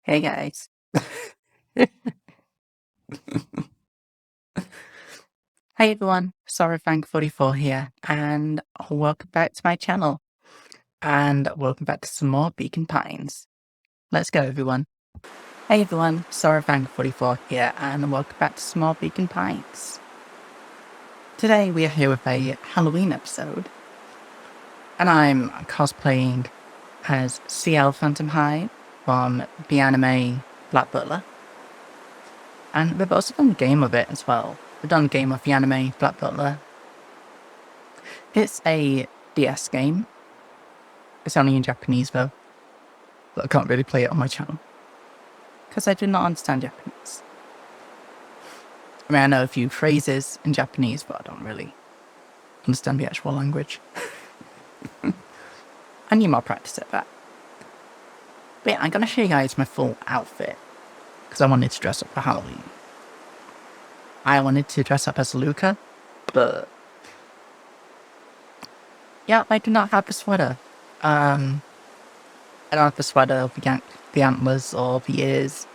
Hey guys. Hi everyone, SorrowFang44 here, and welcome back to my channel. And welcome back to some more Beacon Pines. Let's go everyone. Hey everyone, SorrowFang44 here, and welcome back to some more Beacon Pines. Today we are here with a Halloween episode, and I'm cosplaying as Ciel Phantomhive from the anime Black Butler. And we've also done a game of it as well. We've done a game of the anime Black Butler. It's a DS game. It's only in Japanese though. But I can't really play it on my channel. Because I do not understand Japanese. I mean, I know a few phrases in Japanese, but I don't really understand the actual language. I need more practice at that. But yeah, I'm going to show you guys my full outfit. Because I wanted to dress up for Halloween. I wanted to dress up as Luka, but yeah, I do not have the sweater. I don't have the sweater, the antlers, or the ears.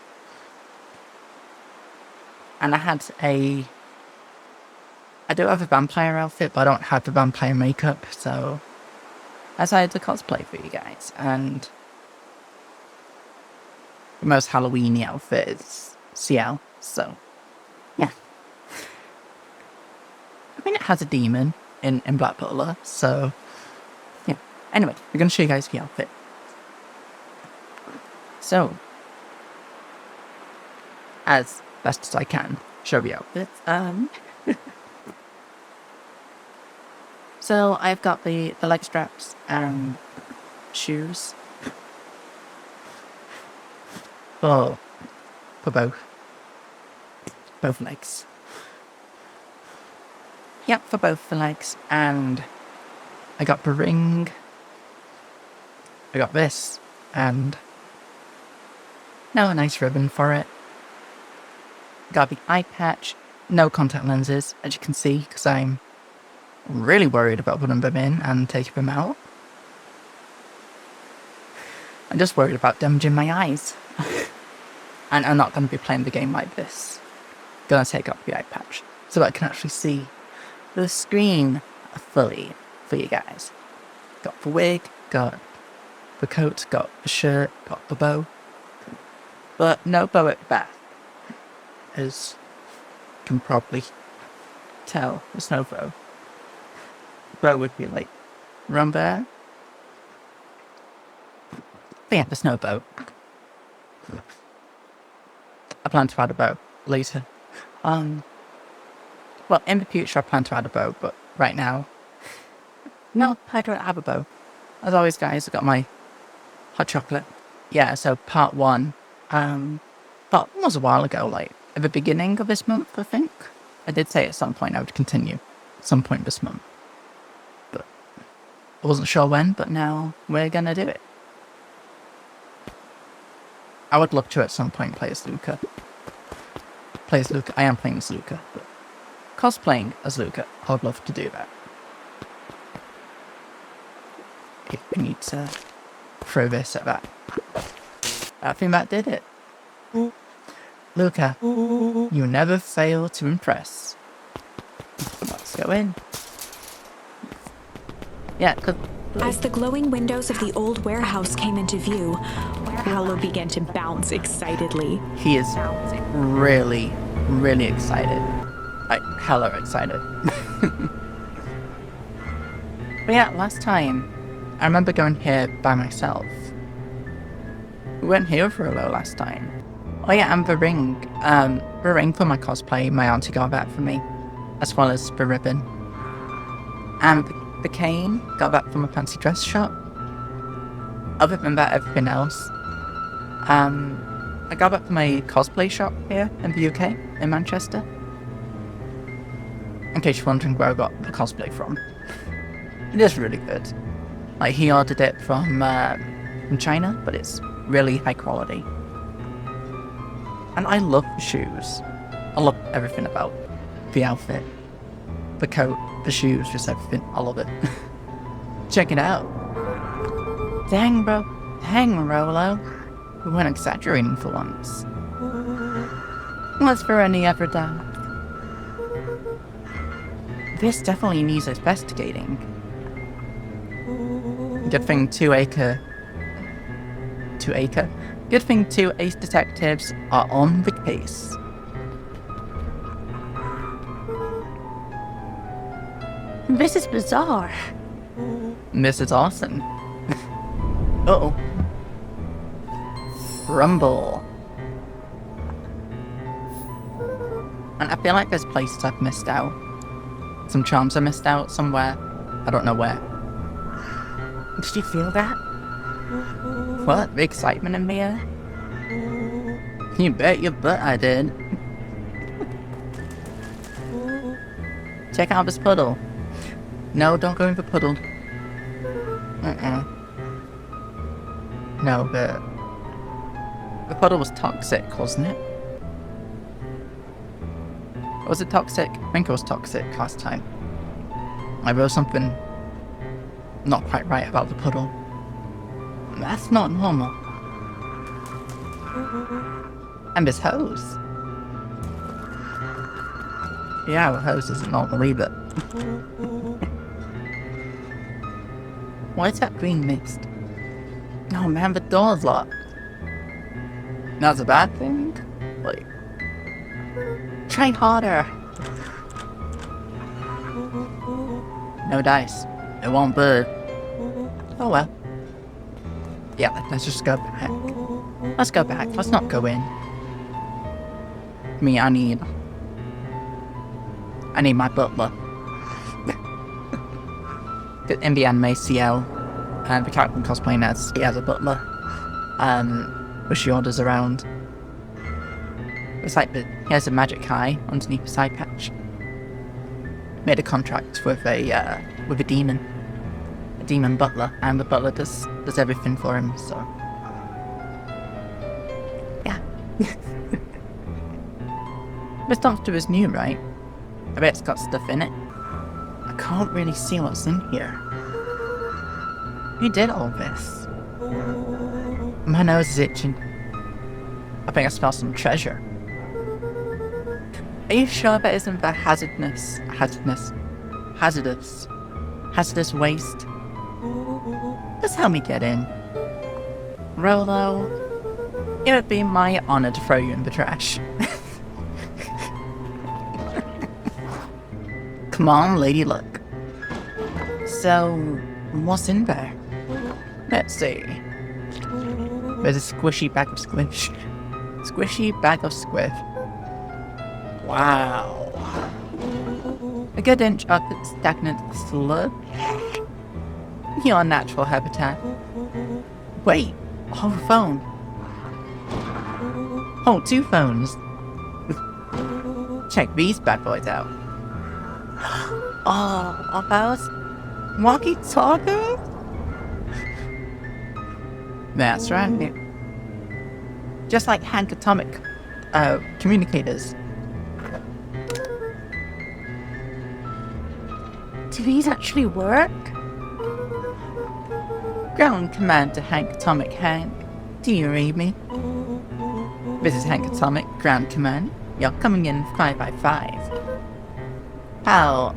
And I do have a vampire outfit, but I don't have the vampire makeup, so I decided to cosplay for you guys. And the most Halloweeny outfit is Ciel, so yeah. I mean, it has a demon in Black Butler, so yeah. Anyway, we're going to show you guys the outfit. So, as best as I can, show the outfit. So I've got the leg straps and shoes. For both legs. Yep, for both the legs. And I got the ring. I got this. And now a nice ribbon for it. Got the eye patch. No contact lenses, as you can see, because I'm really worried about putting them in and taking them out. I'm just worried about damaging my eyes. And I'm not going to be playing the game like this. Gonna take off the eye patch so I can actually see the screen fully for you guys. Got the wig, got the coat, got the shirt, got the bow. But no bow at the back. As you can probably tell, there's no bow. Bow would be like around there. But yeah, there's no bow. I plan to add a bow later. Well, in the future I plan to add a bow, but right now, no, I don't have a bow. As always, guys, I got my hot chocolate. Yeah, so part 1, well, it was a while ago, like, at the beginning of this month, I think. I did say at some point I would continue, at some point this month. But I wasn't sure when, but now we're gonna do it. I would love to at some point play as Luka. I am playing as Luka, but cosplaying as Luka, I would love to do that. Okay, we need to throw this at that. I think that did it. Luka, you never fail to impress. Let's go in. Yeah, as the glowing windows of the old warehouse came into view, Hallow began to bounce excitedly. He is really, really excited. Like, hella excited. But yeah, last time, I remember going here by myself. We went here for a little last time. Oh yeah, and the ring. The ring for my cosplay, my auntie got that for me. As well as the ribbon. And the cane, got that from a fancy dress shop. Other than that, everything else. I got that from a cosplay shop here in the UK, in Manchester. In case you're wondering where I got the cosplay from. It is really good. Like, he ordered it from China, but it's really high quality. And I love the shoes. I love everything about the outfit. The coat, the shoes, just everything. I love it. Check it out. Dang, bro. Dang, Rolo. We weren't exaggerating for once. Was there any ever doubt? This definitely needs investigating. Good thing 2 ace detectives are on the case. This is bizarre. This is awesome. Uh-oh. Rumble. And I feel like there's places I've missed out. Some charms I missed out somewhere. I don't know where. Did you feel that? What? The excitement in the air? You bet your butt I did. Check out this puddle. No, don't go in the puddle. No, the puddle was toxic, wasn't it? Was it toxic? I think it was toxic last time. I wrote something not quite right about the puddle. That's not normal. And this hose. Yeah, the hose isn't normal either. Why is that green mist? Oh man, the door's locked. That's a bad thing? Like, try harder. No dice. It won't budge. Oh well. Yeah, let's just go back. Let's go back. Let's not go in. I need my butler. In the anime, Ciel, the character I'm cosplaying as, he has a butler. Where she orders around. It's like he has a magic eye underneath his eye patch. Made a contract with a demon butler, and the butler does everything for him. So yeah. This dumpster is new, right? I bet it's got stuff in it. I can't really see what's in here. Who did all this? My nose is itching. I think I smell some treasure. Are you sure that isn't the hazardous waste? Just help me get in. Rolo, it would be my honor to throw you in the trash. Come on, Lady Luck. So, what's in there? Let's see. There's a squishy bag of squish. Squishy bag of squish. Wow. A good inch of stagnant sludge. Your natural habitat. Wait, hold the phone. Hold 2 phones. Check these bad boys out. Oh, are those walkie-talkies? That's right. Just like Hank Atomic communicators. Do these actually work? Ground command to Hank Atomic. Hank, do you read me? This is Hank Atomic, ground command. You're coming in 5 by 5. How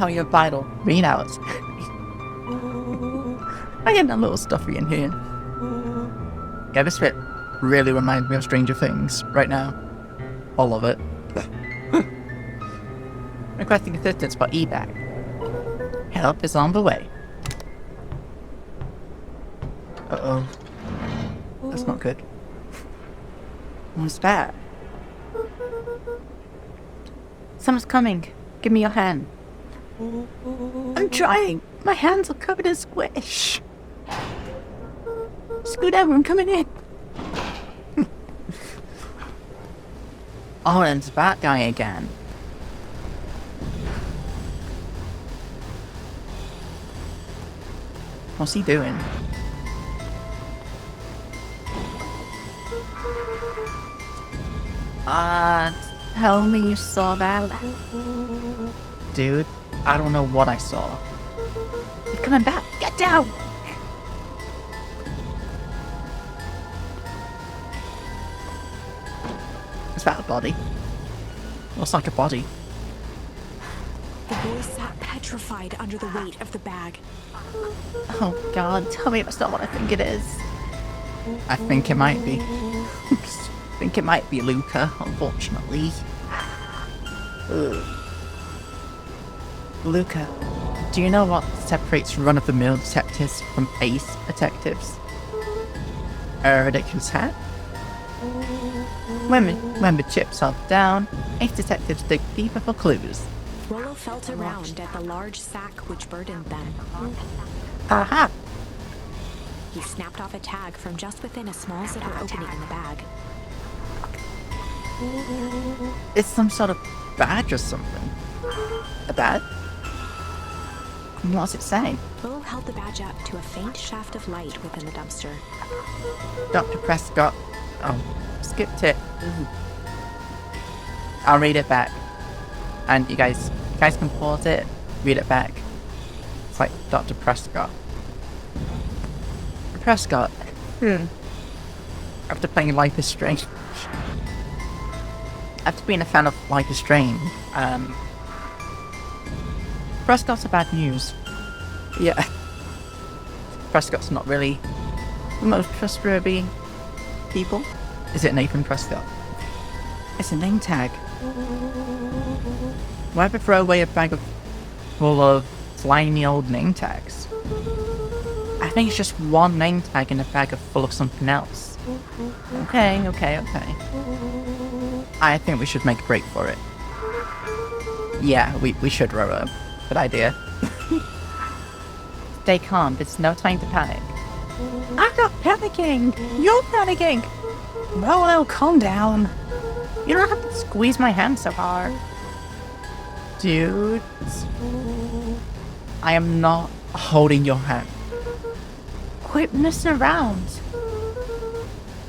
your vital readouts? I get a little stuffy in here. Yeah, this bit really reminds me of Stranger Things right now. All of it. Requesting assistance for evac. Help is on the way. Uh-oh. That's not good. What's that? Someone's coming. Give me your hand. I'm trying. My hands are covered in squish. Scoot over, I'm coming in. Oh, and it's that guy again. What's he doing? Tell me you saw that. Dude, I don't know what I saw. He's coming back. Get down! Is that a body? Looks like a body. The boy sat petrified under the weight of the bag. Oh god, tell me that's not what I think it is. I think it might be. I think it might be Luka, unfortunately. Ugh. Luka, do you know what separates run-of-the-mill detectives from ace detectives? A ridiculous hat? When the chips are down, ace detectives dig deeper for clues. Rollo felt around at the large sack which burdened them. Aha! He snapped off a tag from just within a small zipper opening in the bag. It's some sort of badge or something. A badge? What's it say? Rollo held the badge up to a faint shaft of light within the dumpster. Dr. Prescott. Oh, skipped it. I'll read it back. And you guys can pause it, read it back. It's like Dr. Prescott. Prescott. After playing Life is Strange. After being a fan of Life is Strange, Prescott's a bad news. Yeah. Prescott's not really the most trustworthy people. Is it Nathan Prescott? It's a name tag. Why ever throw away a bag full of slimy old name tags? I think it's just one name tag in a bag full of something else. Okay. I think we should make a break for it. Yeah, we should, Roro. Good idea. Stay calm, it's no time to panic. I'm not panicking! You're panicking! Rolo, calm down. You don't have to squeeze my hand so hard. Dude. I am not holding your hand. Quit messing around.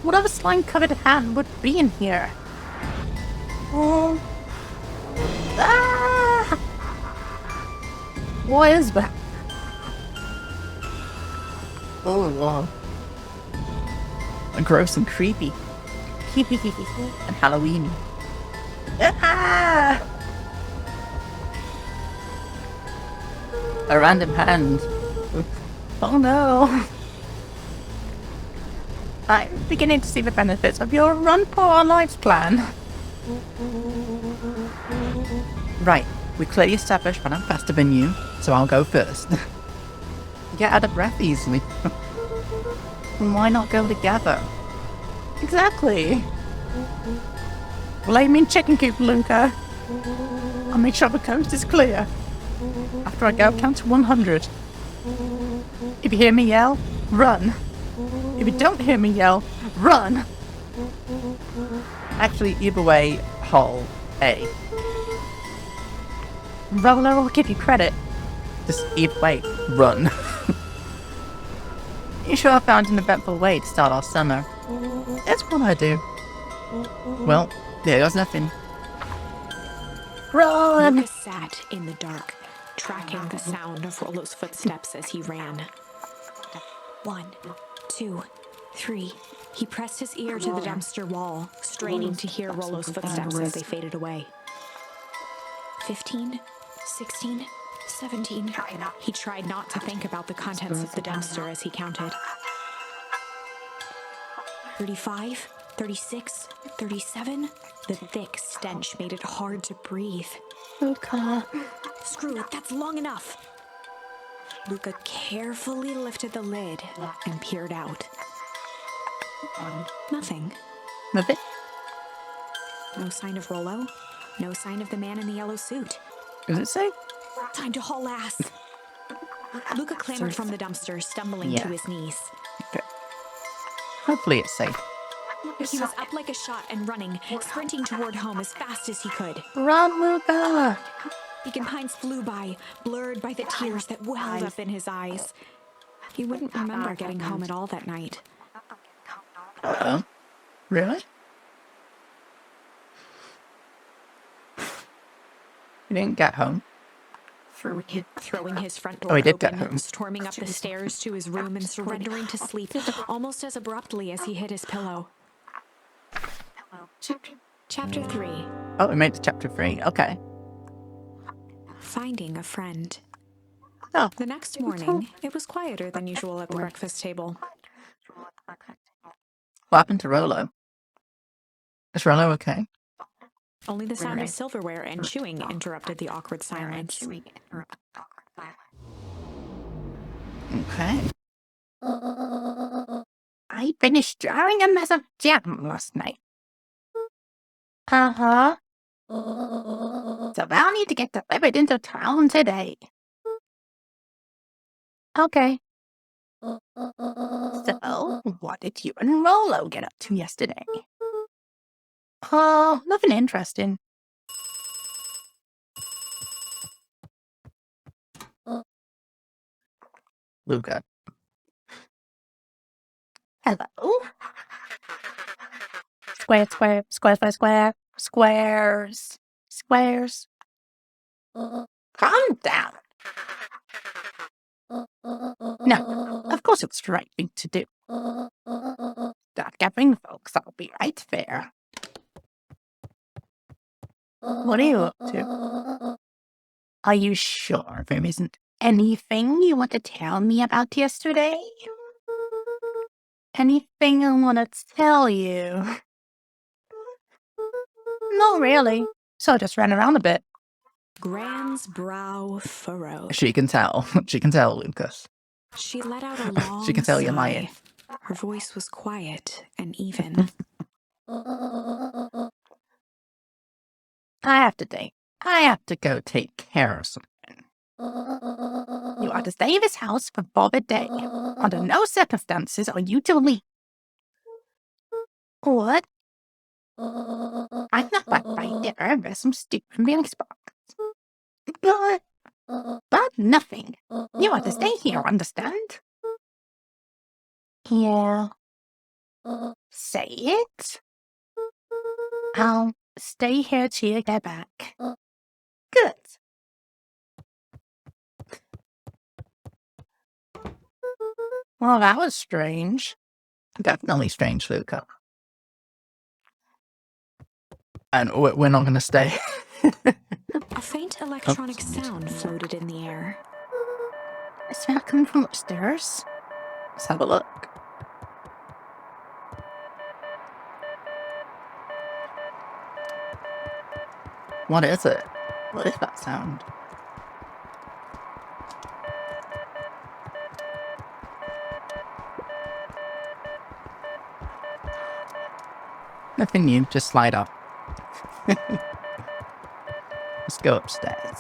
What other slime-covered hand would be in here? Oh. Ah! What is that? Oh, wow. Gross and creepy. And Halloweeny. Ah! A random hand. Oh no. I'm beginning to see the benefits of your Run for Our Lives plan. Right, we clearly established that I'm faster than you, so I'll go first. Get out of breath easily. Why not go together? Exactly. Lay me in chicken coop, Luka. I'll make sure the coast is clear. After I go count to 100. If you hear me yell, run. If you don't hear me yell, run. Actually, either way, hole A. Rolo will give you credit. Just either way, run. You sure found an eventful way to start our summer. That's what I do. Well, there goes nothing. Run! Luka sat in the dark, tracking the sound of Rolo's footsteps as he ran. 1, 2, 3. He pressed his ear to the dumpster wall, straining to hear Rolo's footsteps as they faded away. 15, 16, 17. He tried not to think about the contents of the dumpster as he counted. 35, 36, 37. The thick stench made it hard to breathe. Luka. Screw it, that's long enough. Luka carefully lifted the lid and peered out. Nothing. Nothing? No sign of Rolo. No sign of the man in the yellow suit. Does it say? Time to haul ass. Luka clambered from the dumpster, stumbling to his knees. Okay. Hopefully it's safe. He was up like a shot and running, sprinting toward home as fast as he could. Run, Luka. Beacon Pines flew by, blurred by the tears that welled up in his eyes. He wouldn't remember getting home at all that night. Uh-oh. Really? You didn't get home? Throwing his front Oh, door he did get open, home. storming up the stairs to his room and surrendering to sleep almost as abruptly as he hit his pillow. Chapter 3. Oh, we made it to chapter 3. Okay. Finding a friend. Oh. The next morning, it was quieter than usual at the breakfast table. What happened to Rolo? Is Rolo okay? Only the sound of silverware and chewing interrupted the awkward silence. Okay. I finished drawing a mess of jam last night. Uh-huh. So I'll need to get delivered into town today. Okay. So, what did you and Rolo get up to yesterday? Oh, nothing interesting. Luka. Hello? Square, square, square, square, square, squares, squares. Calm down. No, of course it's the right thing to do. Start gathering folks, I'll be right there. What are you up to? Are you sure there isn't anything you want to tell me about yesterday? Anything I want to tell you? No, really. So I just ran around a bit. Gran's brow furrowed. She can tell. She can tell, Lucas. She let out a long She can tell sigh. you're lying. Her voice was quiet and even. I have to think. I have to go take care of something. You are to stay in this house for the day. Under no circumstances are you to leave. What? I'm not back right there. There's some stupid feeling spots. But nothing. You are to stay here, understand? Yeah. Say it. I'll stay here till you get back. Good. Well, that was strange. Definitely strange, Luka. And we're not going to stay. A faint electronic sound floated in the air. Is that coming from upstairs? Let's have a look. What is it? What is that sound? Nothing new, just slide up. Let's go upstairs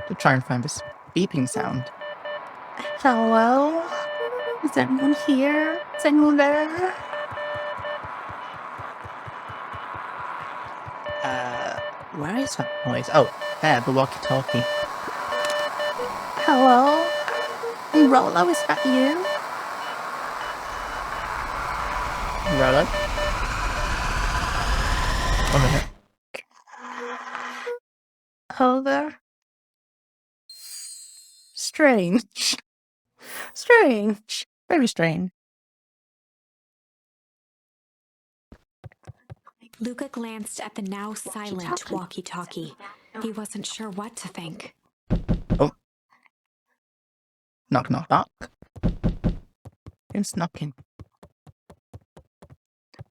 to try and find this beeping sound. Hello? Is anyone here? Is anyone there? Where is that noise? Oh, there, the walkie-talkie. Hello? Rolo, is that you? Rolo? One minute. Hello there? Strange. Strange. Very strange. Luka glanced at the now silent walkie-talkie. He wasn't sure what to think. Oh. Knock, knock, knock. Who's knocking?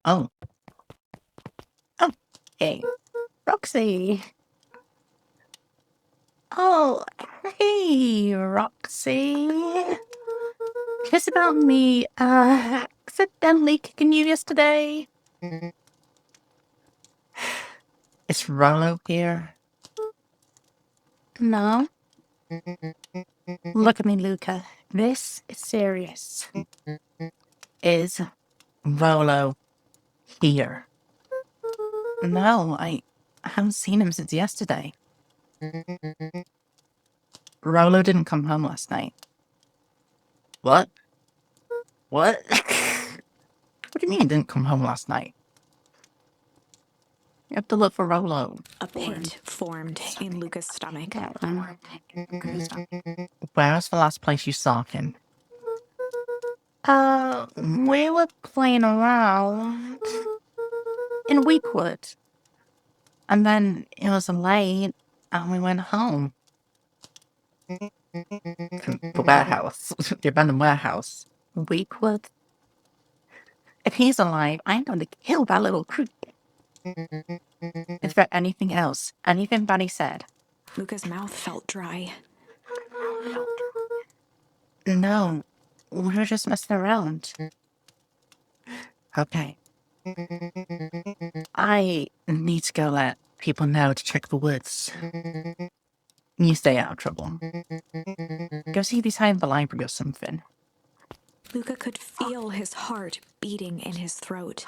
Oh. Oh. Hey. Roxy. Oh. Hey, Roxy. Just about me, accidentally kicking you yesterday. Is Rolo here? No? Look at me, Luka. This is serious. Is Rolo here? No, I haven't seen him since yesterday. Rolo didn't come home last night. What? What? What do you mean he didn't come home last night? You have to look for Rolo. A pit formed in Luka's stomach. Where's the last place you saw him? We were playing around. in Weekwood. And then it was late, and we went home. The warehouse. The abandoned warehouse. Weekwood. If he's alive, I'm going to kill that little creep. Is there anything else? Anything Bunny said? Luka's mouth felt dry. No. We were just messing around. Okay. I need to go let people know to check the woods. You stay out of trouble. Go see if he's hiding in the library or something. Luka could feel his heart beating in his throat.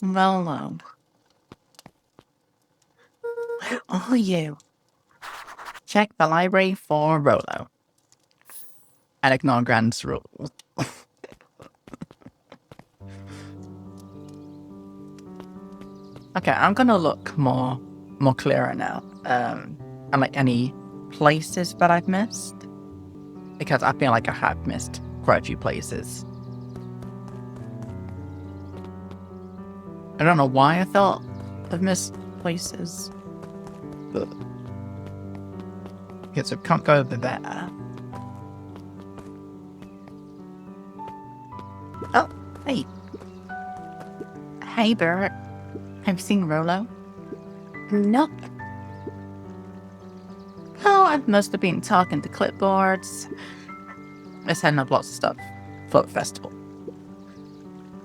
Rolo. Oh, you. Check the library for Rolo. And ignore Grant's rules. Okay, I'm gonna look more clearer now. And like any places that I've missed. Because I feel like I have missed quite a few places. I don't know why I felt I've missed places. But okay, so can't go over there. Oh, hey. Hey, Bert. Have you seen Rolo? Nope. Oh, I must have been talking to clipboards. They're setting up lots of stuff for the festival.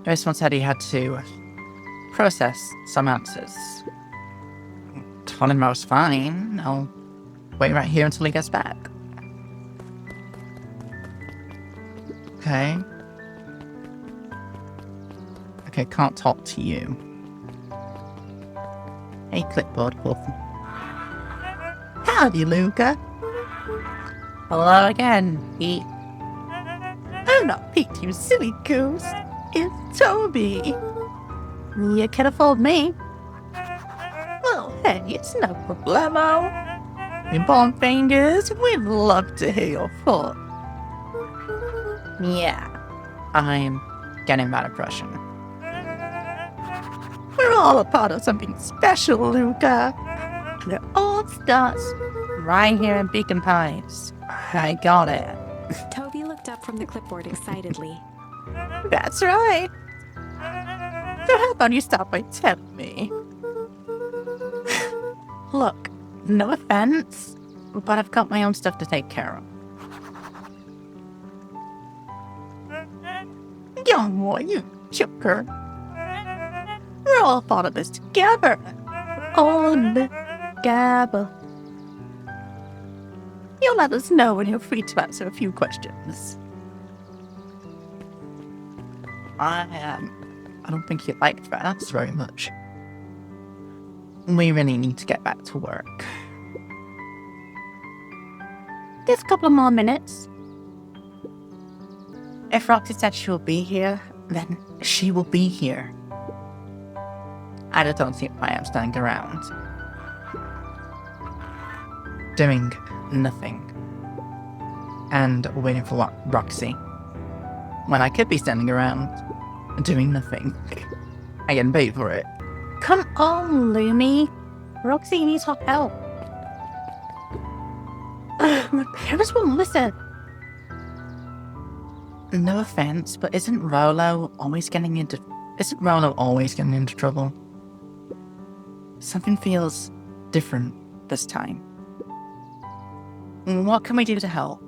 This one said he had to process some answers. Told him I was fine. I'll wait right here until he gets back. Okay. Okay, can't talk to you. Hey, clipboard person. Howdy, Luka. Hello again, Pete. I'm not Pete, you silly goose. It's Toby. You can afford me. Well, hey, it's no problemo. In Bomb Fingers, we'd love to hear your thoughts. Yeah, I'm getting that impression. We're all a part of something special, Luka. And it all starts right here in Beacon Pines. I got it. Toby looked up from the clipboard excitedly. That's right. So how about you stop by telling me? Look, no offense, but I've got my own stuff to take care of. Young boy, you joker. We're all part of this together. All together. You'll let us know when you're free to answer a few questions. I don't think you liked that answer very much. We really need to get back to work. Just a couple more minutes. If Roxy said she'll be here, then she will be here. I just don't see why I'm standing around. Doing nothing. And waiting for Roxy. When I could be standing around, doing nothing. I get paid for it. Come on, Lumi. Roxy needs our help. My parents won't listen. No offense, but isn't Rolo always getting into trouble? Something feels different this time. What can we do to help?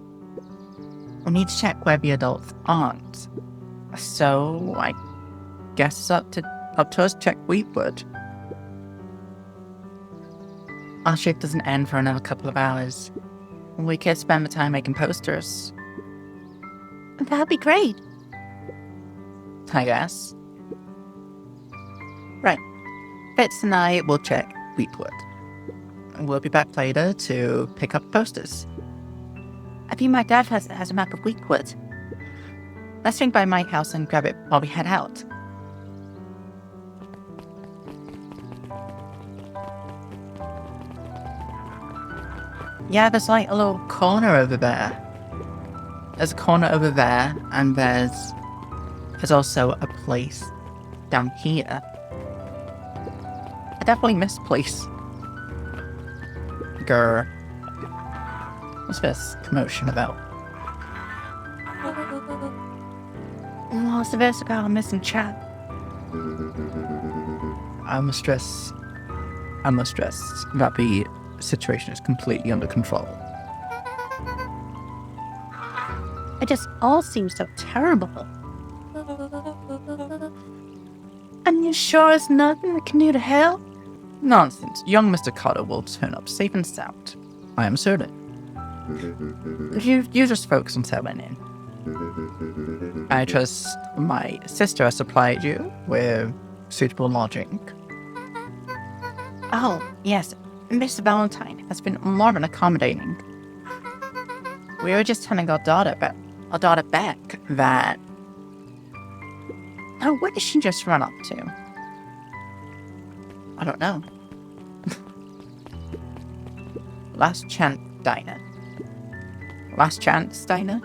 We need to check where the adults aren't. So I guess it's up to us to check Weekwood. Our shift doesn't end for another couple of hours. We could spend the time making posters. That'd be great. I guess. Right. Fitz and I will check Weekwood. We'll be back later to pick up posters. I think my dad has a map of Weekwood. Let's swing by my house and grab it while we head out. Yeah, there's like a little corner over there. There's a corner over there, and there's also a place down here. I definitely missed a place. Grr. What's this commotion about? What's this about a missing chat? I must stress that the situation is completely under control. It just all seems so terrible. And you sure there's nothing we can do to help? Nonsense. Young Mr. Carter will turn up safe and sound. I am certain. You just focus on settling in. I trust my sister has supplied you with suitable lodging. Oh, yes. Miss Valentine has been more than accommodating. We were just telling our daughter Beck that... Oh, what did she just run up to? I don't know. Last Chance Diner. Last Chance Diner?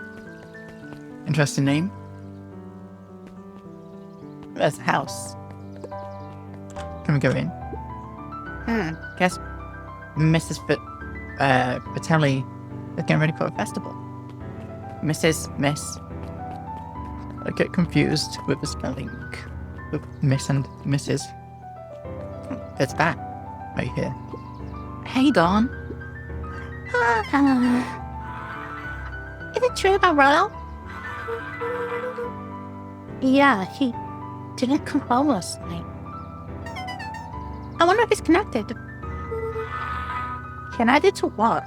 Interesting name. There's a house. Can we go in? Guess Mrs. Patelli is getting ready for a festival. Miss. I get confused with the spelling. With Miss and Mrs. It's back. Right here. Hey, Dawn. Is it true about Rollo? Yeah, he didn't come home last night. I wonder if he's connected. Connected to what?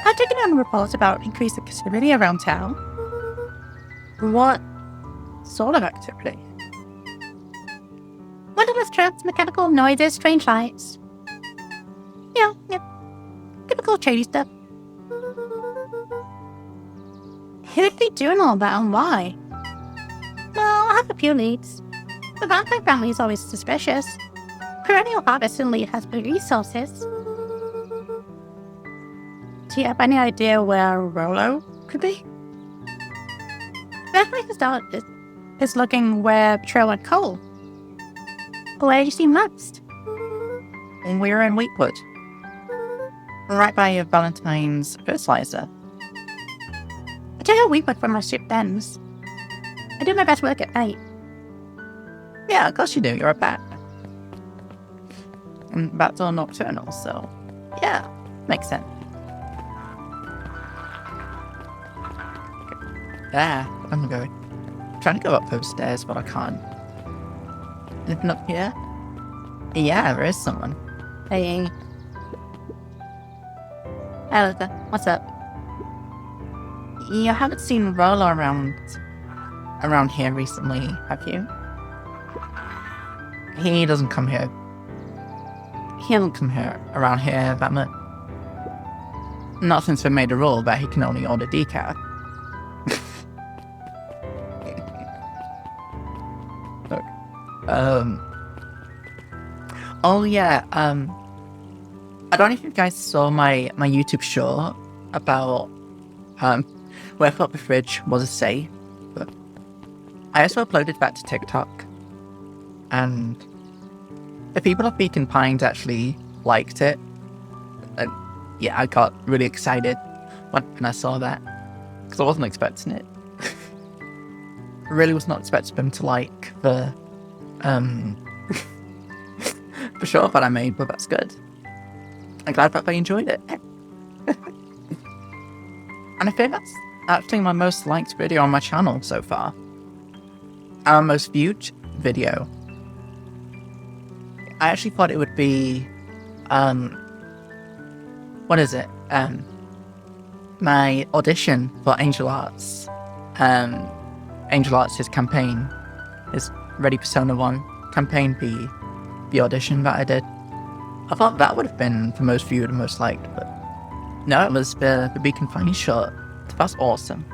I've taken on reports about increased activity around town. What sort of activity? Windowless trips, mechanical noises, strange lights. Yeah. Typical shady stuff. Who'd be doing all that and why? Well, I have a few leads. The vampire family is always suspicious. Perennial Harvest certainly has the resources. Do you have any idea where Rollo could be? Definitely his dog is looking where Betrayal went cold. Where did you see him last? We're in Wheatwood. Right by Valentine's fertilizer. I do have Wheatwood from my shift ends. I do my best work at night. Yeah, of course you do. You're a bat. And bats are nocturnal, so yeah, makes sense. I'm trying to go up those stairs, but I can't. Anything up here? Yeah, there is someone. Hey. Hey, Luka. What's up? You haven't seen Rollo around here recently, have you? He doesn't come here. He doesn't come here around here that much. Not since we made a rule that he can only order decaf. Look. Oh yeah, I don't know if you guys saw my YouTube short about where I thought the fridge was a safe, but I also uploaded that to TikTok, and the people of Beacon Pines actually liked it, and yeah, I got really excited when I saw that, because I wasn't expecting it. I really was not expecting them to like the the short that I made, but that's good. I'm glad that they enjoyed it. And I think that's actually my most liked video on my channel so far. Our most viewed video. I actually thought it would be, what is it? My audition for Angel Arts. Angel Arts, his campaign, his Ready Persona 1 campaign, the audition that I did. I thought that would have been the most viewed and most liked, but no, it was the Beacon Pines short. That's awesome.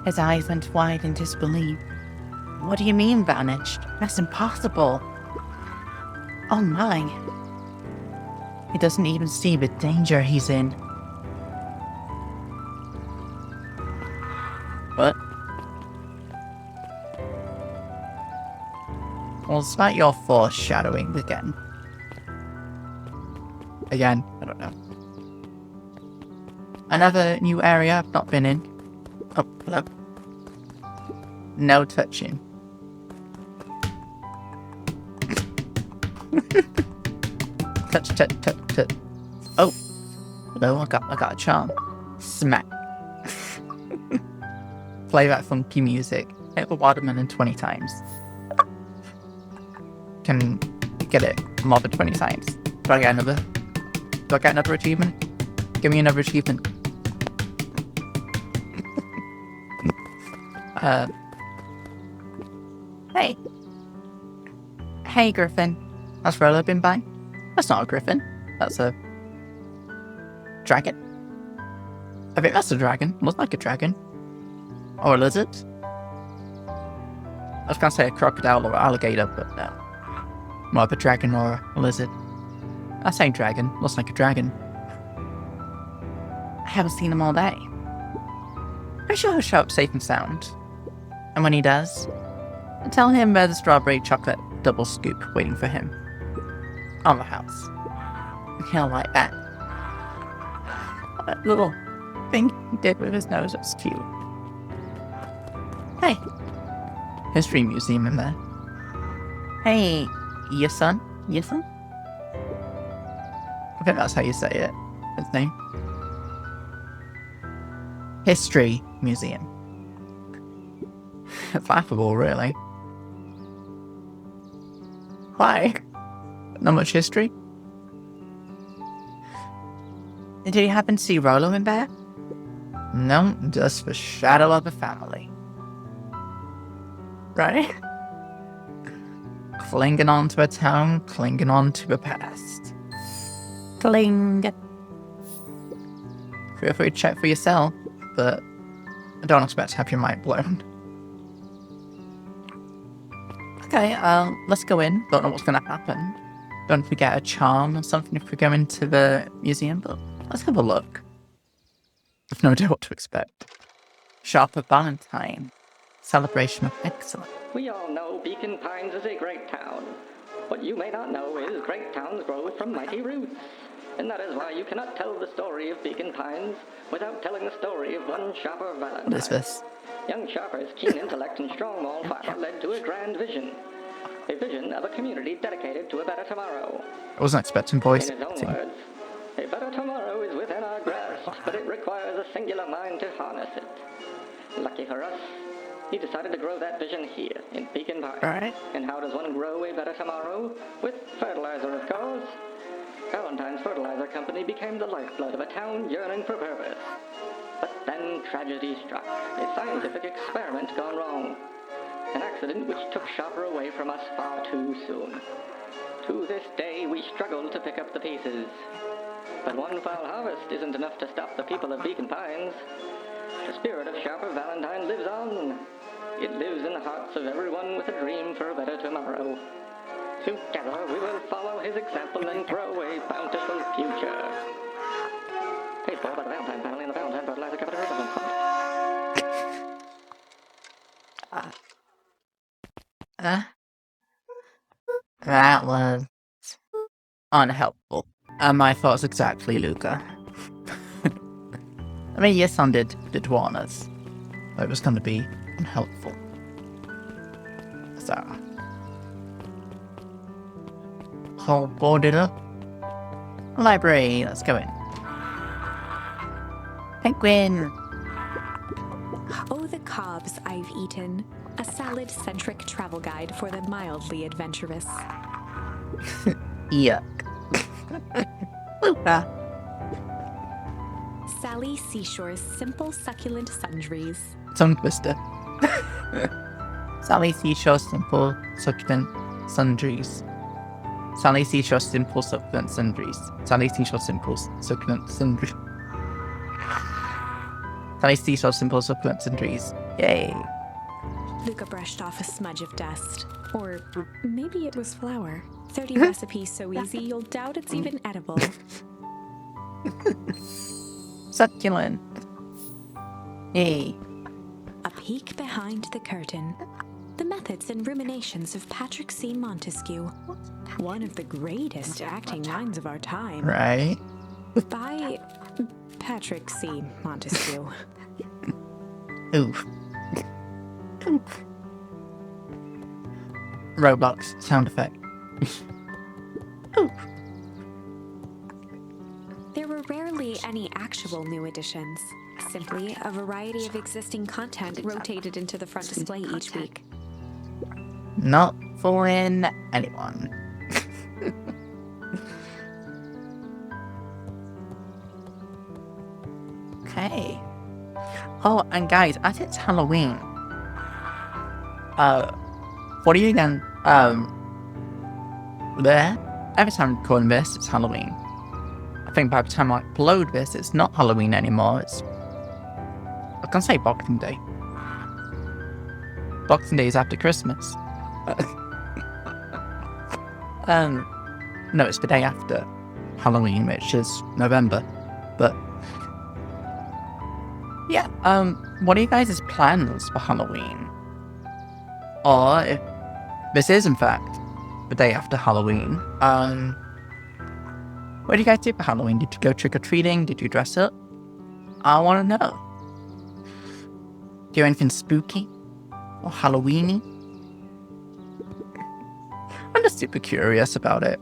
His eyes went wide in disbelief. What do you mean, vanished? That's impossible. Oh my. He doesn't even see the danger he's in. What? Well, it's about your foreshadowing again. Again, I don't know. Another new area I've not been in. Oh, hello. No touching. Touch, touch, touch, touch. Oh, hello. I got a charm. Smack. Play that funky music. Hit the watermelon 20 times. Can get it more than 20 times. Do I get another? Do I get another achievement? Give me another achievement. Hey. Hey, Griffin. Has Rolo been by? That's not a griffin. That's a dragon. I think that's a dragon. Looks like a dragon. Or a lizard. I was going to say a crocodile or alligator, but no. More of a dragon or a lizard. I say dragon. Looks like a dragon. I haven't seen him all day. I'm sure he'll show up safe and sound. And when he does, tell him there's a strawberry chocolate double scoop waiting for him. On the house. He'll like that. That little thing he did with his nose, that's cute. Hey. History museum in there. Hey, your son? Your son? I think that's how you say it. His name. History museum. It's laughable, really. Why? Not much history? Did you happen to see Rolo in there? No, just the shadow of the family. Right? Clinging on to a town, clinging on to the past. Cling. Feel free to check for yourself, but I don't expect to have your mind blown. Okay, let's go in. Don't know what's going to happen. Don't forget a charm or something if we go into the museum, but let's have a look. I've no idea what to expect. Sharper Valentine. Celebration of excellence. We all know Beacon Pines is a great town. What you may not know is great towns grow from mighty roots. And that is why you cannot tell the story of Beacon Pines without telling the story of one Sharper Valentine. What is this? Young Sharper's keen intellect and strong moral fiber led to a grand vision. A vision of a community dedicated to a better tomorrow. I wasn't expecting voice In his own words, a better tomorrow is within our grasp, but it requires a singular mind to harness it. Lucky for us, he decided to grow that vision here, in Beacon Pines. Alright. And how does one grow a better tomorrow? With fertilizer, of course. Valentine's Fertilizer Company became the lifeblood of a town yearning for purpose. But then tragedy struck, a scientific experiment gone wrong. An accident which took Sharper away from us far too soon. To this day, we struggle to pick up the pieces. But one foul harvest isn't enough to stop the people of Beacon Pines. The spirit of Sharper Valentine lives on. It lives in the hearts of everyone with a dream for a better tomorrow. Together we will follow his example and grow a bountiful future. Paid for by the Valentine family and the Valentine Fertilizer Company. That was unhelpful. My thoughts exactly, Luka. I mean, your son did warn us that it was going to be unhelpful. So, all boarded up. Library, let's go in. Penguin. Oh, the cobs I've eaten. A salad-centric travel guide for the mildly adventurous. Yuck. Luka. Sally Seashore's simple succulent sundries. Tongue twister. Sally Seashore simple succulent sundries. Sally Seashore simple succulent sundries. Sally Seashore simple succulent sundries. Sally Seashore simple succulent sundries. Yay. Luka brushed off a smudge of dust. Or maybe it was flour. 30 recipes so easy you'll doubt it's even edible. Succulent. Yay. A peek behind the curtain. The methods and ruminations of Patrick C. Montesquieu, one of the greatest acting minds of our time. Right? By Patrick C. Montesquieu. Oof. Roblox sound effect. Oof. There were rarely any actual new additions, simply a variety of existing content rotated into the front display each week. Not fooling anyone. Okay. Oh, and guys, as it's Halloween, what are you again? There. Every time I'm recording this, it's Halloween. I think by the time I upload this, it's not Halloween anymore. It's, I can say Boxing Day. Boxing Day is after Christmas. No, it's the day after Halloween, which is November. But yeah, what are you guys' plans for Halloween? Or if this is in fact the day after Halloween, what do you guys do for Halloween? Did you go trick-or-treating? Did you dress up? I want to know. Do anything spooky or Halloweeny? I'm just super curious about it.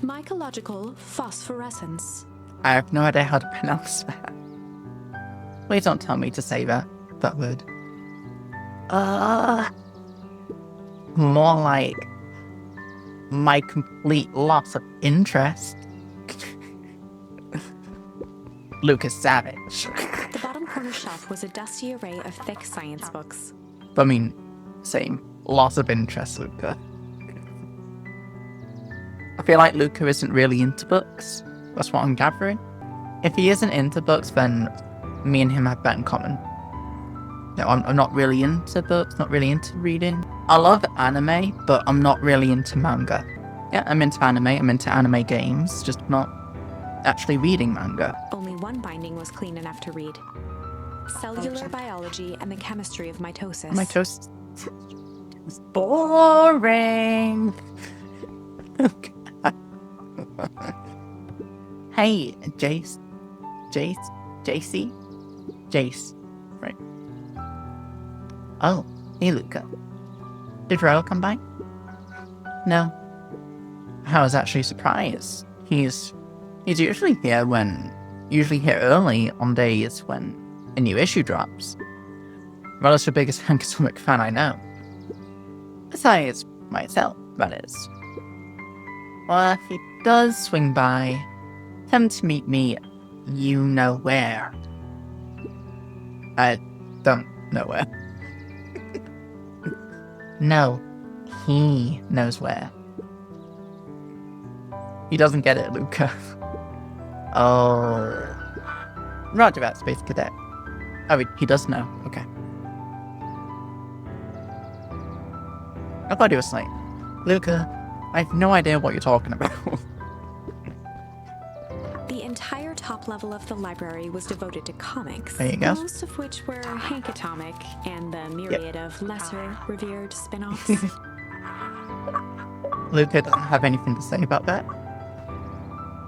Mycological phosphorescence. I have no idea how to pronounce that. Please don't tell me to say that word. More like my complete loss of interest. Lucas Savage. The bottom corner shelf was a dusty array of thick science books. I mean, same. Loss of interest, Luca. I feel like Luca isn't really into books. That's what I'm gathering. If he isn't into books, then me and him have that in common. No, I'm not really into books, not really into reading. I love anime, but I'm not really into manga. Yeah, I'm into anime games, just not actually reading manga. Only one binding was clean enough to read. Cellular biology and the chemistry of mitosis. Mitosis is boring. Hey, Jace, right? Oh, hey, Luca. Did Ro come by? No. I was actually surprised. He's usually here early on days when a new issue drops. Ro's the biggest comic fan I know. Besides myself, that is. Well, if he does swing by, tell him to meet me you know where. I don't know where. No, he knows where. He doesn't get it, Luca. Oh. Roger that, Space Cadet. Oh, he does know. Okay. I thought he was like, Luca, I have no idea what you're talking about. The entire top level of the library was devoted to comics. There you go. Most of which were Hank Atomic and the myriad of lesser revered spin-offs. Luca doesn't have anything to say about that.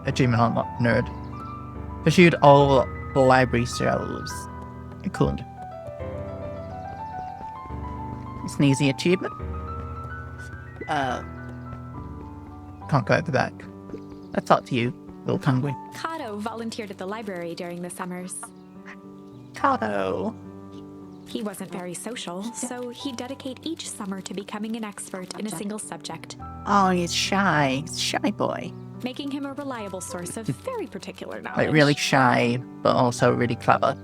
Achievement unlocked, nerd. Pursued all the library shelves. Cool. It's an easy achievement. Can't go at the back. Let's talk to you, little penguin. Kato volunteered at the library during the summers. Kato. He wasn't very social, so he'd dedicate each summer to becoming an expert in a single subject. Oh, he's shy. He's a shy boy. Making him a reliable source of very particular knowledge. Like, really shy, but also really clever.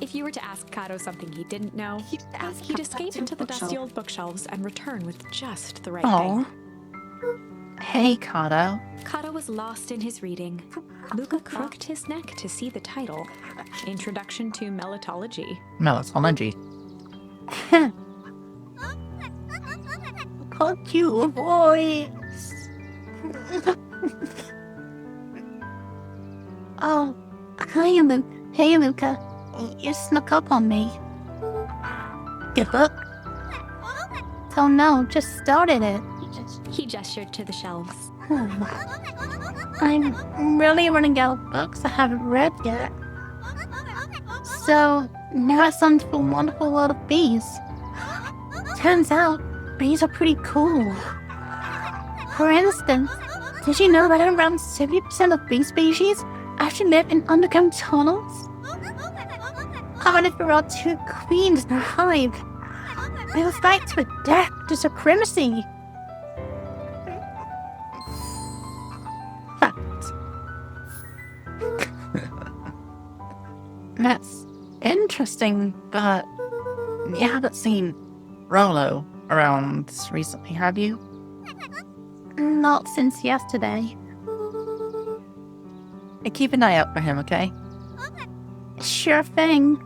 If you were to ask Kato something he didn't know, he'd escape into the dusty old bookshelves and return with just the right thing. Hey, Kato. Kato was lost in his reading. Luka crooked his neck to see the title. Introduction to Melitology. Melitology. Called you a voice. Oh, hi, Luca. Hey, Luca. You snuck up on me. Good book? Oh no, just started it. He gestured to the shelves. I'm really running out of books I haven't read yet. So, now it's on to the wonderful world of bees. Turns out, bees are pretty cool. For instance, did you know that around 70% of bee species actually live in underground tunnels? How about if there are 2 queens in a hive? They will fight to a death to supremacy. Fact. That's interesting, but you haven't seen Rolo around recently, have you? Not since yesterday. Keep an eye out for him, okay? Sure thing.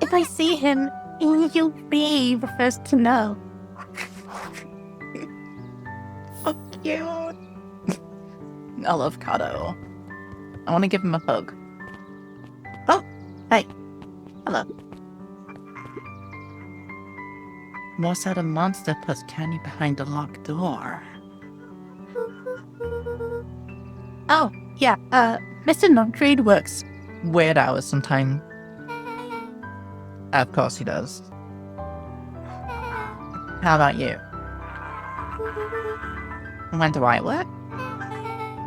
If I see him, you'll be the first to know. So cute. I love Kato. I want to give him a hug. Oh, hey. Hello. Was that a monster plus candy behind the locked door? Oh, yeah, Mr. Nugtrade works weird hours sometime. Of course he does. How about you? When do I work?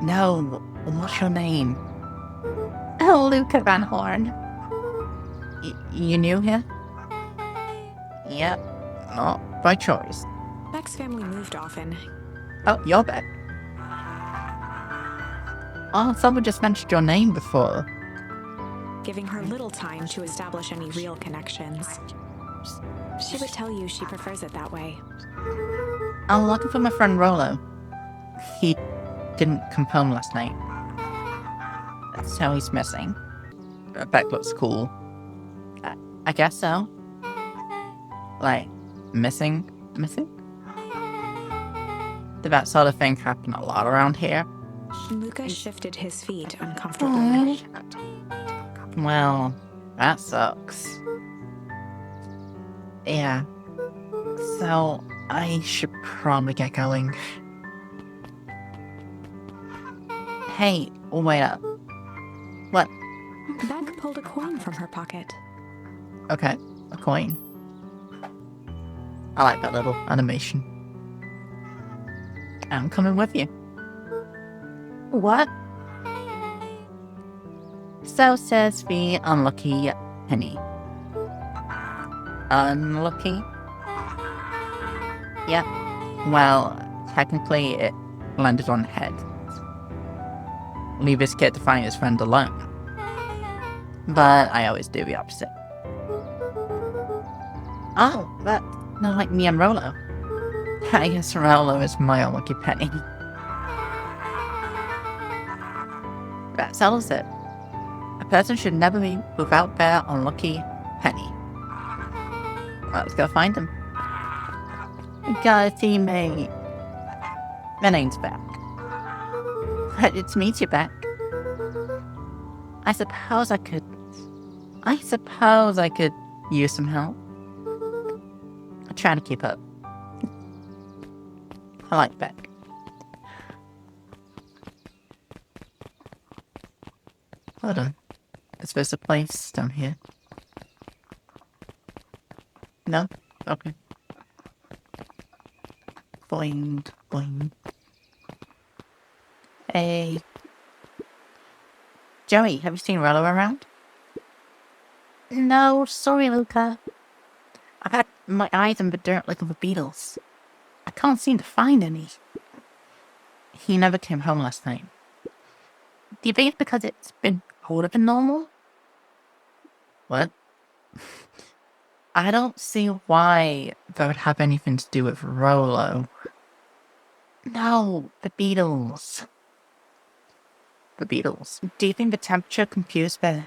No, what's your name? Luka Vanhorn. You new here? Yep, not by choice. Beck's family moved often. Oh, you're Beck. Oh, someone just mentioned your name before. Giving her little time to establish any real connections. She would tell you she prefers it that way. I'm looking for my friend Rolo. He didn't come home last night. That's how he's missing. Beck looks cool. I guess so. Like, missing? That sort of thing happen a lot around here. Luka shifted his feet uncomfortably. Well, that sucks. Yeah. So, I should probably get going. Hey, wait up. What? Beck pulled a coin from her pocket. Okay, a coin. I like that little animation. I'm coming with you. What? So says the unlucky penny. Unlucky? Yep. Well, technically it landed on head. Leave this kid to find his friend alone. But I always do the opposite. Oh, that's not like me and Rolo. I guess Rolo is my unlucky penny. That settles it. A person should never be without their unlucky penny. Let's go find him. Got a teammate. My name's Beck. Glad to meet you, Beck. I suppose I could use some help. I'm trying to keep up. I like Beck. Hold on. Is there a place down here? No? Okay. Boing, boing. Hey. Joey, have you seen Rolo around? No, sorry, Luka. I've had my eyes in the dirt looking for beetles. I can't seem to find any. He never came home last night. Do you think it's because it's been colder than normal? What? I don't see why that would have anything to do with Rolo. No, the beetles. The beetles. Do you think the temperature confused the,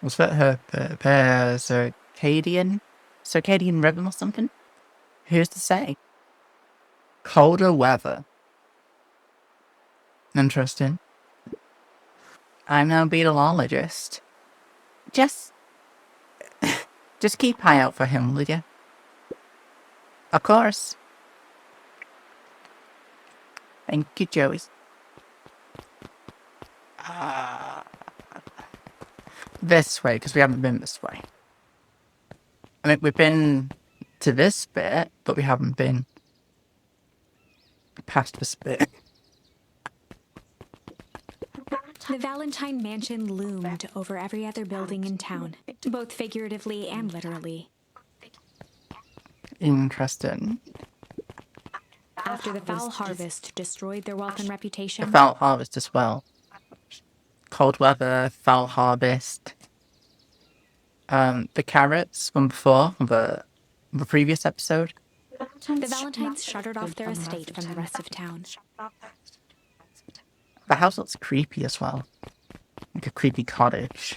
was that her circadian rhythm or something? Who's to say? Colder weather. Interesting. I'm no beetleologist. Just keep eye out for him, will you? Of course. Thank you, Joey. This way, because we haven't been this way. I mean, we've been to this bit, but we haven't been past this bit. The Valentine Mansion loomed over every other building in town, both figuratively and literally. Interesting. After the foul harvest destroyed their wealth and reputation, The foul harvest as well. Cold weather, foul harvest. The carrots from before, the previous episode. the Valentines shuttered off their estate from the rest of town. The house looks creepy as well. Like a creepy cottage.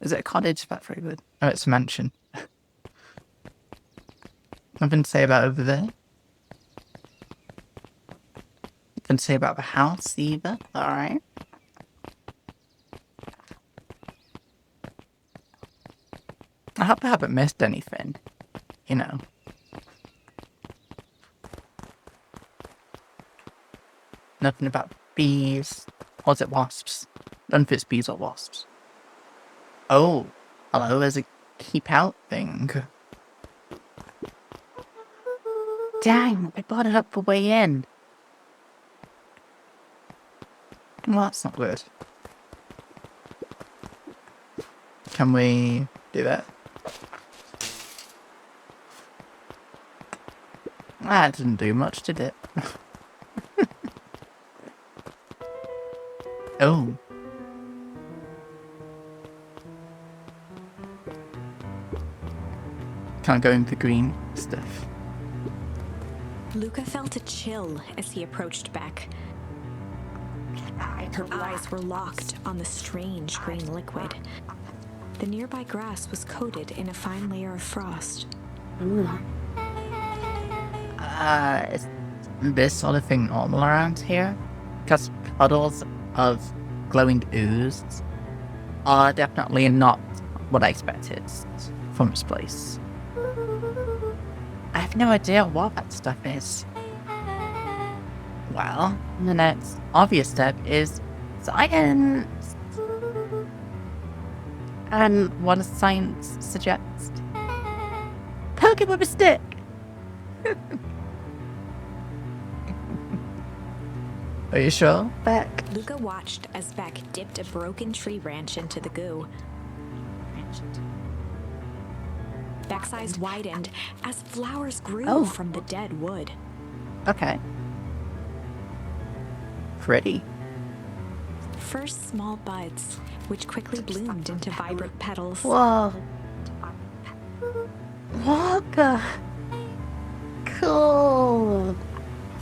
Is it a cottage? That's very good. Oh, it's a mansion. Nothing to say about over there. Nothing to say about the house either. Alright. I hope I haven't missed anything. You know. Nothing about bees. Or is it wasps? I don't know if it's bees or wasps. Oh, hello, there's a keep out thing. Dang, I brought it up the way in. Well, that's not good. Can we do that? That didn't do much, did it? Oh. Can't go into green stuff. Luka felt a chill as he approached Beck. Her eyes were locked on the strange green liquid. The nearby grass was coated in a fine layer of frost. Is this sort of thing normal around here? Because puddles of glowing ooze are definitely not what I expected from this place. I have no idea what that stuff is. Well, the next obvious step is science. And what does science suggest? Poke it with a stick! Are you sure, Beck? Luka watched as Beck dipped a broken tree branch into the goo. Beck's eyes widened as flowers grew from the dead wood. Okay. Pretty. First small buds, which quickly bloomed into vibrant petals. Whoa. Waka. Cool.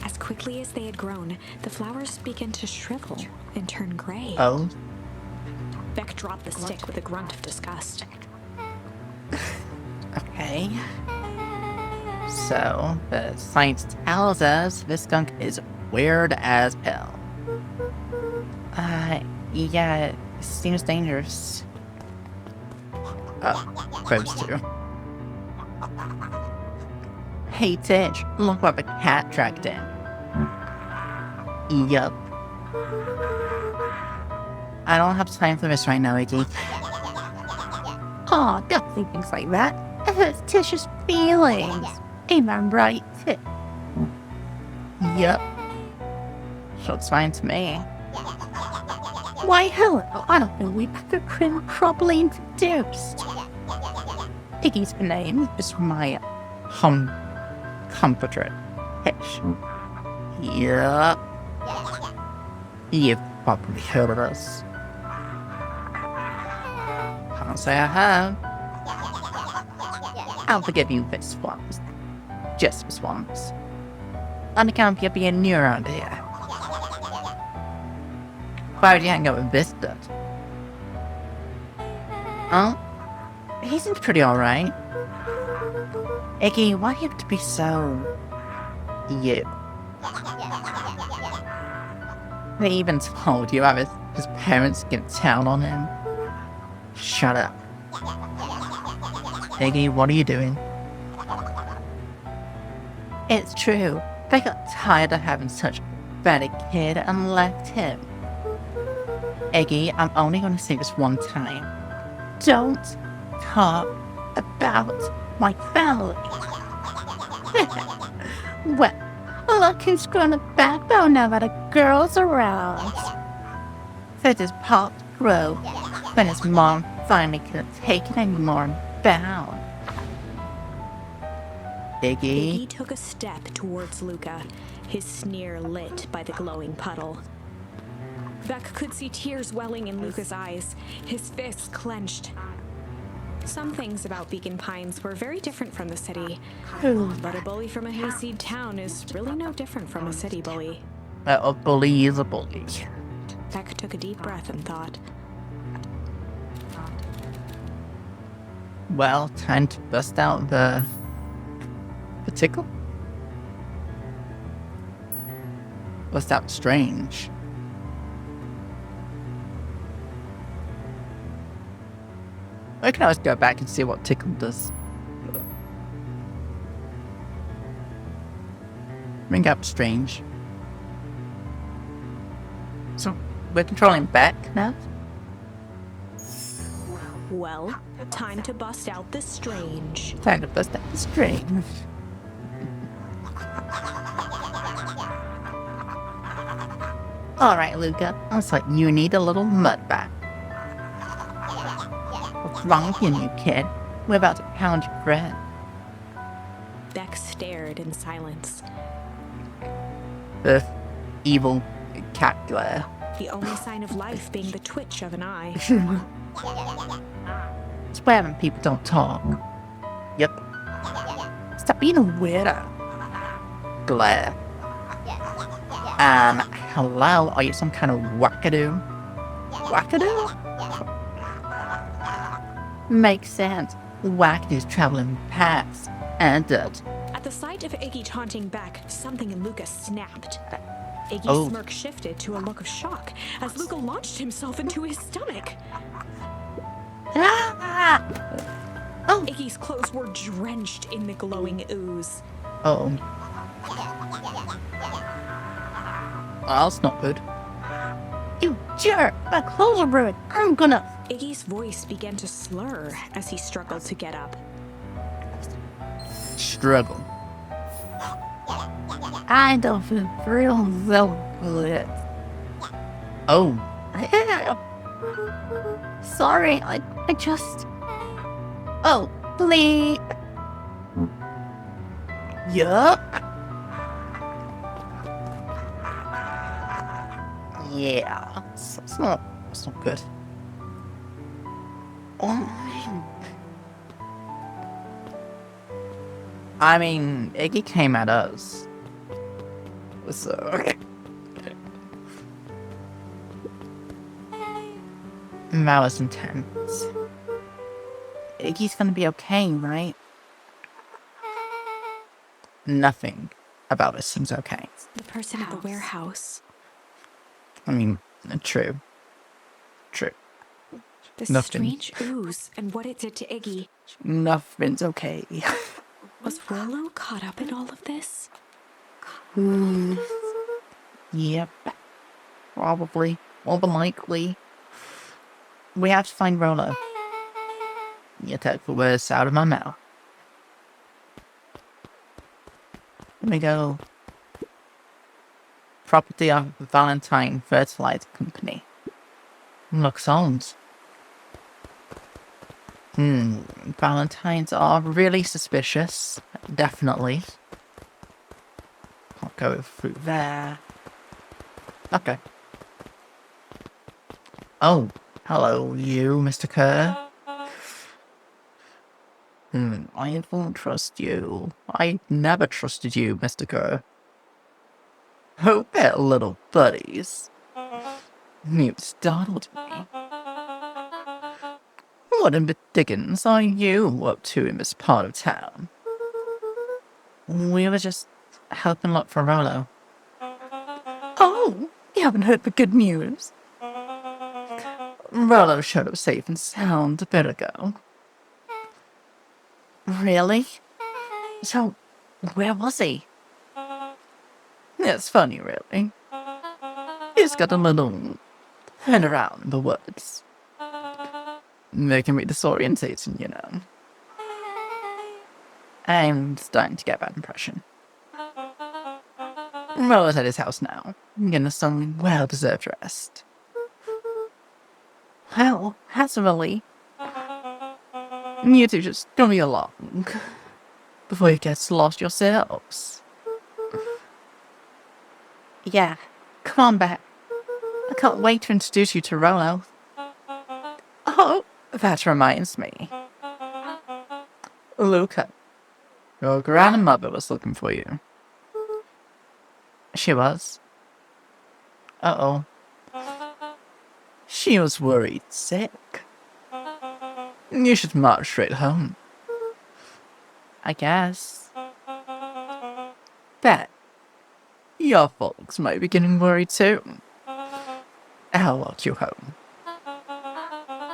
As quickly as they had grown, the flowers began to shrivel and turn gray. Oh. Beck dropped the stick with a grunt of disgust. Okay. So, the science tells us this skunk is weird as hell. Yeah, it seems dangerous. Close to. Hey, Titch, look what the cat tracked in. Yup. I don't have time for this right now, Iggy. Aw, don't say things like that. It hurts Tish's feelings. Ain't I right, Tish? Yup. Looks fine to me. Why, hello. I don't know we've been properly introduced. Iggy's name is my comforter. Tish. Yup. You've probably heard of us. Can't say I have. I'll forgive you this once. Just this once. On account of you being new around here. Why would you hang out with this dude? Oh? He seems pretty alright. Iggy, why do you have to be so... you? They even told you I was His parents get down on him. Shut up. Iggy, what are you doing? It's true. They got tired of having such a bad kid and left him. Iggy, I'm only going to say this one time. Don't talk about my family. Well, look who's grown a backbone now that a girl's around. Said his pop grow when his mom finally couldn't take it anymore and bowed. Iggy took a step towards Luka, his sneer lit by the glowing puddle. Vec could see tears welling in Luka's eyes, his fists clenched. Some things about Beacon Pines were very different from the city, but a bully from a hayseed town is really no different from a city bully. A bully is a bully. Vec took a deep breath and thought, well, time to bust out the tickle? Bust out strange. We can always go back and see what tickle does. Bring up strange. So, we're controlling back now? well, time to bust out the strange. Time to bust out the strange. Alright, Luka. Looks like you need a little mud bath. What's wrong with you, new kid? We're about to pound your bread. Beck stared in silence. The evil cat glare. The only sign of life being the twitch of an eye. Swear when people don't talk. Yep. Stop being a weirdo. Glare. Hello? Are you some kind of wackadoo? Wackadoo? Makes sense. Wackadoos traveling past and dirt. At the sight of Iggy taunting Beck, something in Luka snapped. Iggy's smirk shifted to a look of shock as Luka launched himself into his stomach. Ah! Oh. Iggy's clothes were drenched in the glowing ooze. Oh. Oh, that's not good. You jerk! My clothes are ruined. I'm gonna... Iggy's voice began to slur as he struggled to get up. Struggle. I don't feel real so good. Oh. Sorry, I just... Oh, please. Yup. Yeah. It's not good. Oh. I mean, Iggy came at us. So, okay. That was intense. Iggy's gonna be okay, right? Nothing about us seems okay. The person at the warehouse. I mean, true. True. The Nothing. strange ooze and what it did to Iggy. Nothing's okay. Was Rollo caught up in all of this? Yep. Probably. More than likely. We have to find Rollo. You took the words out of my mouth. Let me go. Property of Valentine Fertilizer Company. Looks old. Valentines are really suspicious. Definitely. I'll go through there. Okay. Oh, hello, you, Mr. Kerr. I won't trust you. I never trusted you, Mr. Kerr. Oh, they're little buddies. You startled me. What in the dickens are you up to in this part of town? We were just helping look for Rollo. Oh, you haven't heard the good news? Rollo showed up safe and sound a bit ago. Really? So, where was he? It's funny, really. He's got a little turn around in the woods. Making me disorientating, you know. I'm starting to get that impression. Rollo's at his house now, getting some well-deserved rest. Well, that's really... You two just hurry along before you get lost yourselves. Yeah, Come on back. I can't wait to introduce you to Rollo. Oh, that reminds me. Luka, your grandmother was looking for you. She was? Uh-oh. She was worried sick. You should march straight home. I guess. Bet. Your folks might be getting worried too. I'll walk you home.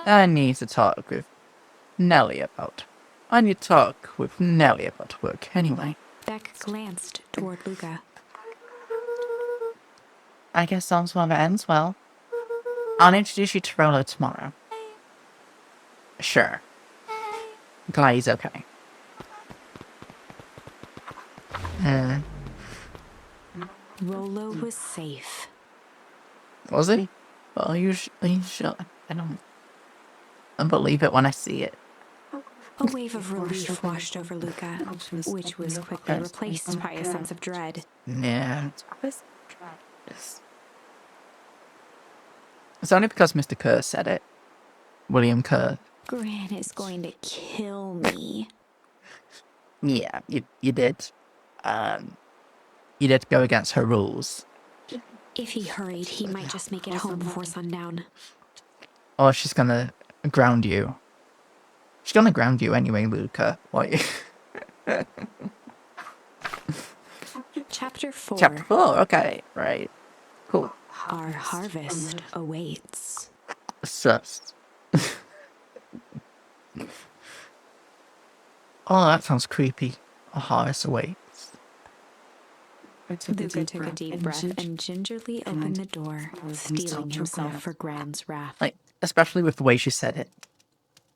I need to talk with Nellie about work anyway. Beck glanced toward Luka. I guess all's well that ends well. I'll introduce you to Rollo tomorrow. Sure. Glad he's okay. Rollo was safe. Was he? Well, usually sure. I don't believe it when I see it. A wave of relief washed over Luka, which was quickly replaced by a sense of dread. Yeah. It's only because Mr. Kerr said it. William Kerr. Gran is going to kill me. Yeah, you did. You did go against her rules. If he hurried, he might just make it home before sundown. Or she's gonna ground you. She's gonna ground you anyway, Luka. What? Chapter 4. Chapter 4, okay, right. Cool. Our harvest awaits. Sus. Oh, that sounds creepy. A harvest awaits. Luka took a deep breath and gingerly opened the door, steeling himself for Gran's wrath. Like, especially with the way she said it.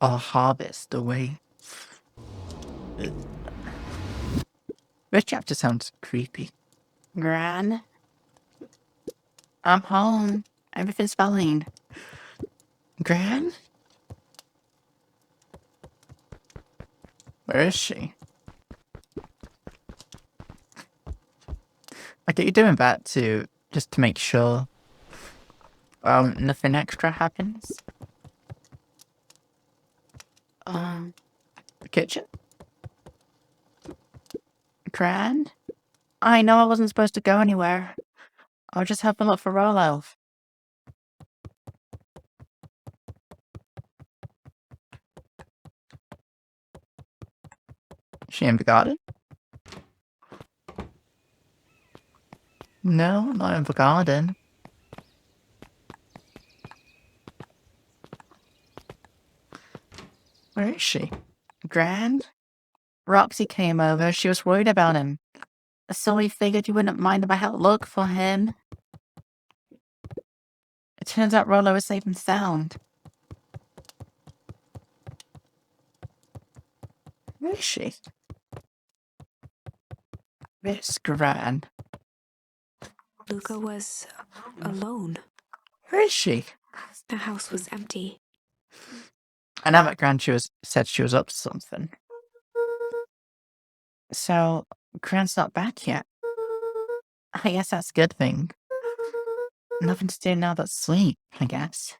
A harvest awaits. This chapter sounds creepy. Gran? I'm home. Everything's fine. Gran? Where is she? Like, are you doing that just to make sure nothing extra happens? The kitchen? Gran? I know I wasn't supposed to go anywhere. I was just helping look for Rollo. She in the garden? No, not in the garden. Where is she? Gran? Roxy came over. She was worried about him. So we figured you wouldn't mind if I helped look for him. It turns out Rollo is safe and sound. Where is she? Miss Gran. Luka was alone. Where is she? The house was empty. I know that Gran said she was up to something. So, Gran's not back yet. I guess that's a good thing. Nothing to do now but sleep, I guess.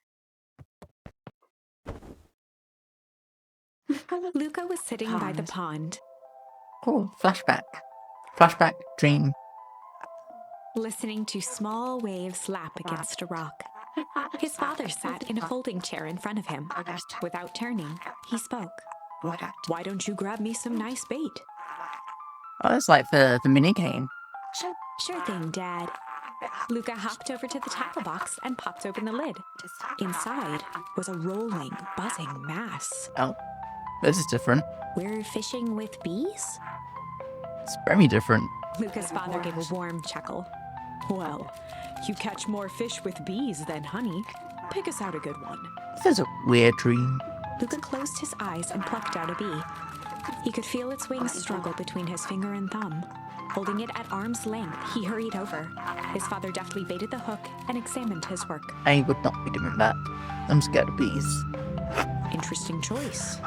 Luka was sitting by the pond, Oh, flashback. Flashback dream. listening to small waves lap against a rock. His father sat in a folding chair in front of him. Without turning, he spoke. Why don't you grab me some nice bait? Oh, it's like the mini game. Sure thing, Dad. Luka hopped over to the tackle box and popped open the lid. Inside was a rolling, buzzing mass. Oh, this is different. We're fishing with bees? It's very different. Luka's father gave a warm chuckle. Well, you catch more fish with bees than honey. Pick us out a good one. This is a weird dream. Luka closed his eyes and plucked out a bee. He could feel its wings struggle between his finger and thumb. Holding it at arm's length, he hurried over. His father deftly baited the hook and examined his work. I would not be doing that. I'm scared of bees. Interesting choice.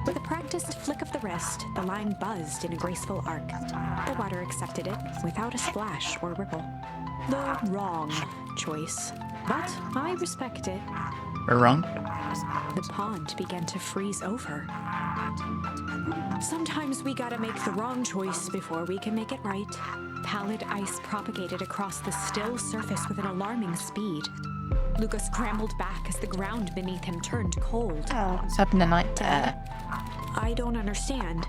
With a practiced flick of the wrist, the line buzzed in a graceful arc. The water accepted it without a splash or ripple. The wrong choice, but I respect it. We're wrong. The pond began to freeze over. Sometimes we gotta make the wrong choice before we can make it right. Pallid ice propagated across the still surface with an alarming speed. Luka scrambled back as the ground beneath him turned cold. What's happened tonight? I don't understand.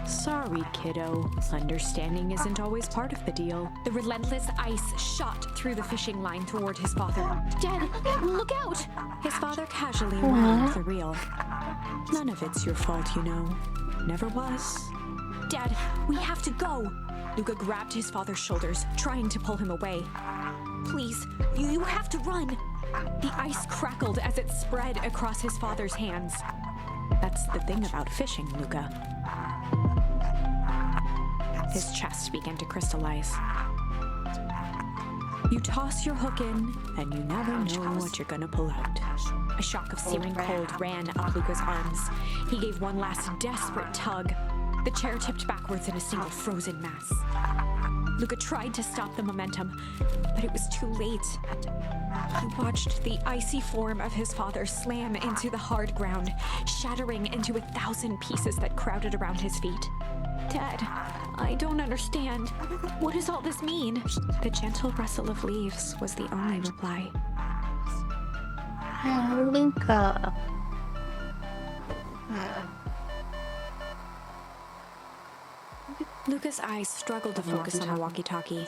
Sorry, kiddo. Understanding isn't always part of the deal. The relentless ice shot through the fishing line toward his father. Dad, look out! His father casually wound the reel. None of it's your fault, you know. Never was. Dad, we have to go! Luka grabbed his father's shoulders, trying to pull him away. Please, you have to run! The ice crackled as it spread across his father's hands. That's the thing about fishing, Luka. His chest began to crystallize. You toss your hook in, and you never know what you're gonna pull out. A shock of searing cold ran up Luka's arms. He gave one last desperate tug. The chair tipped backwards in a single frozen mass. Luka tried to stop the momentum, but it was too late. He watched the icy form of his father slam into the hard ground, shattering into 1,000 pieces that crowded around his feet. Dad, I don't understand. What does all this mean? The gentle rustle of leaves was the only reply. Luka. Luka's eyes struggled to focus on the walkie-talkie.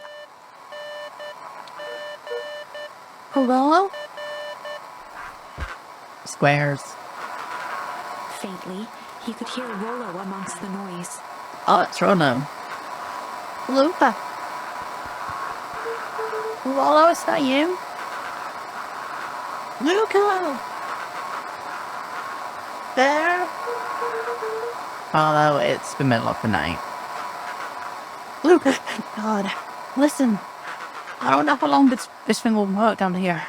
Hello? Squares. Faintly, he could hear Rollo amongst the noise. Oh, it's Rono. Luka. Rollo, is that you? Luka! There? Although it's the middle of the night. Luka, God, listen. I don't know how long this thing will work down here.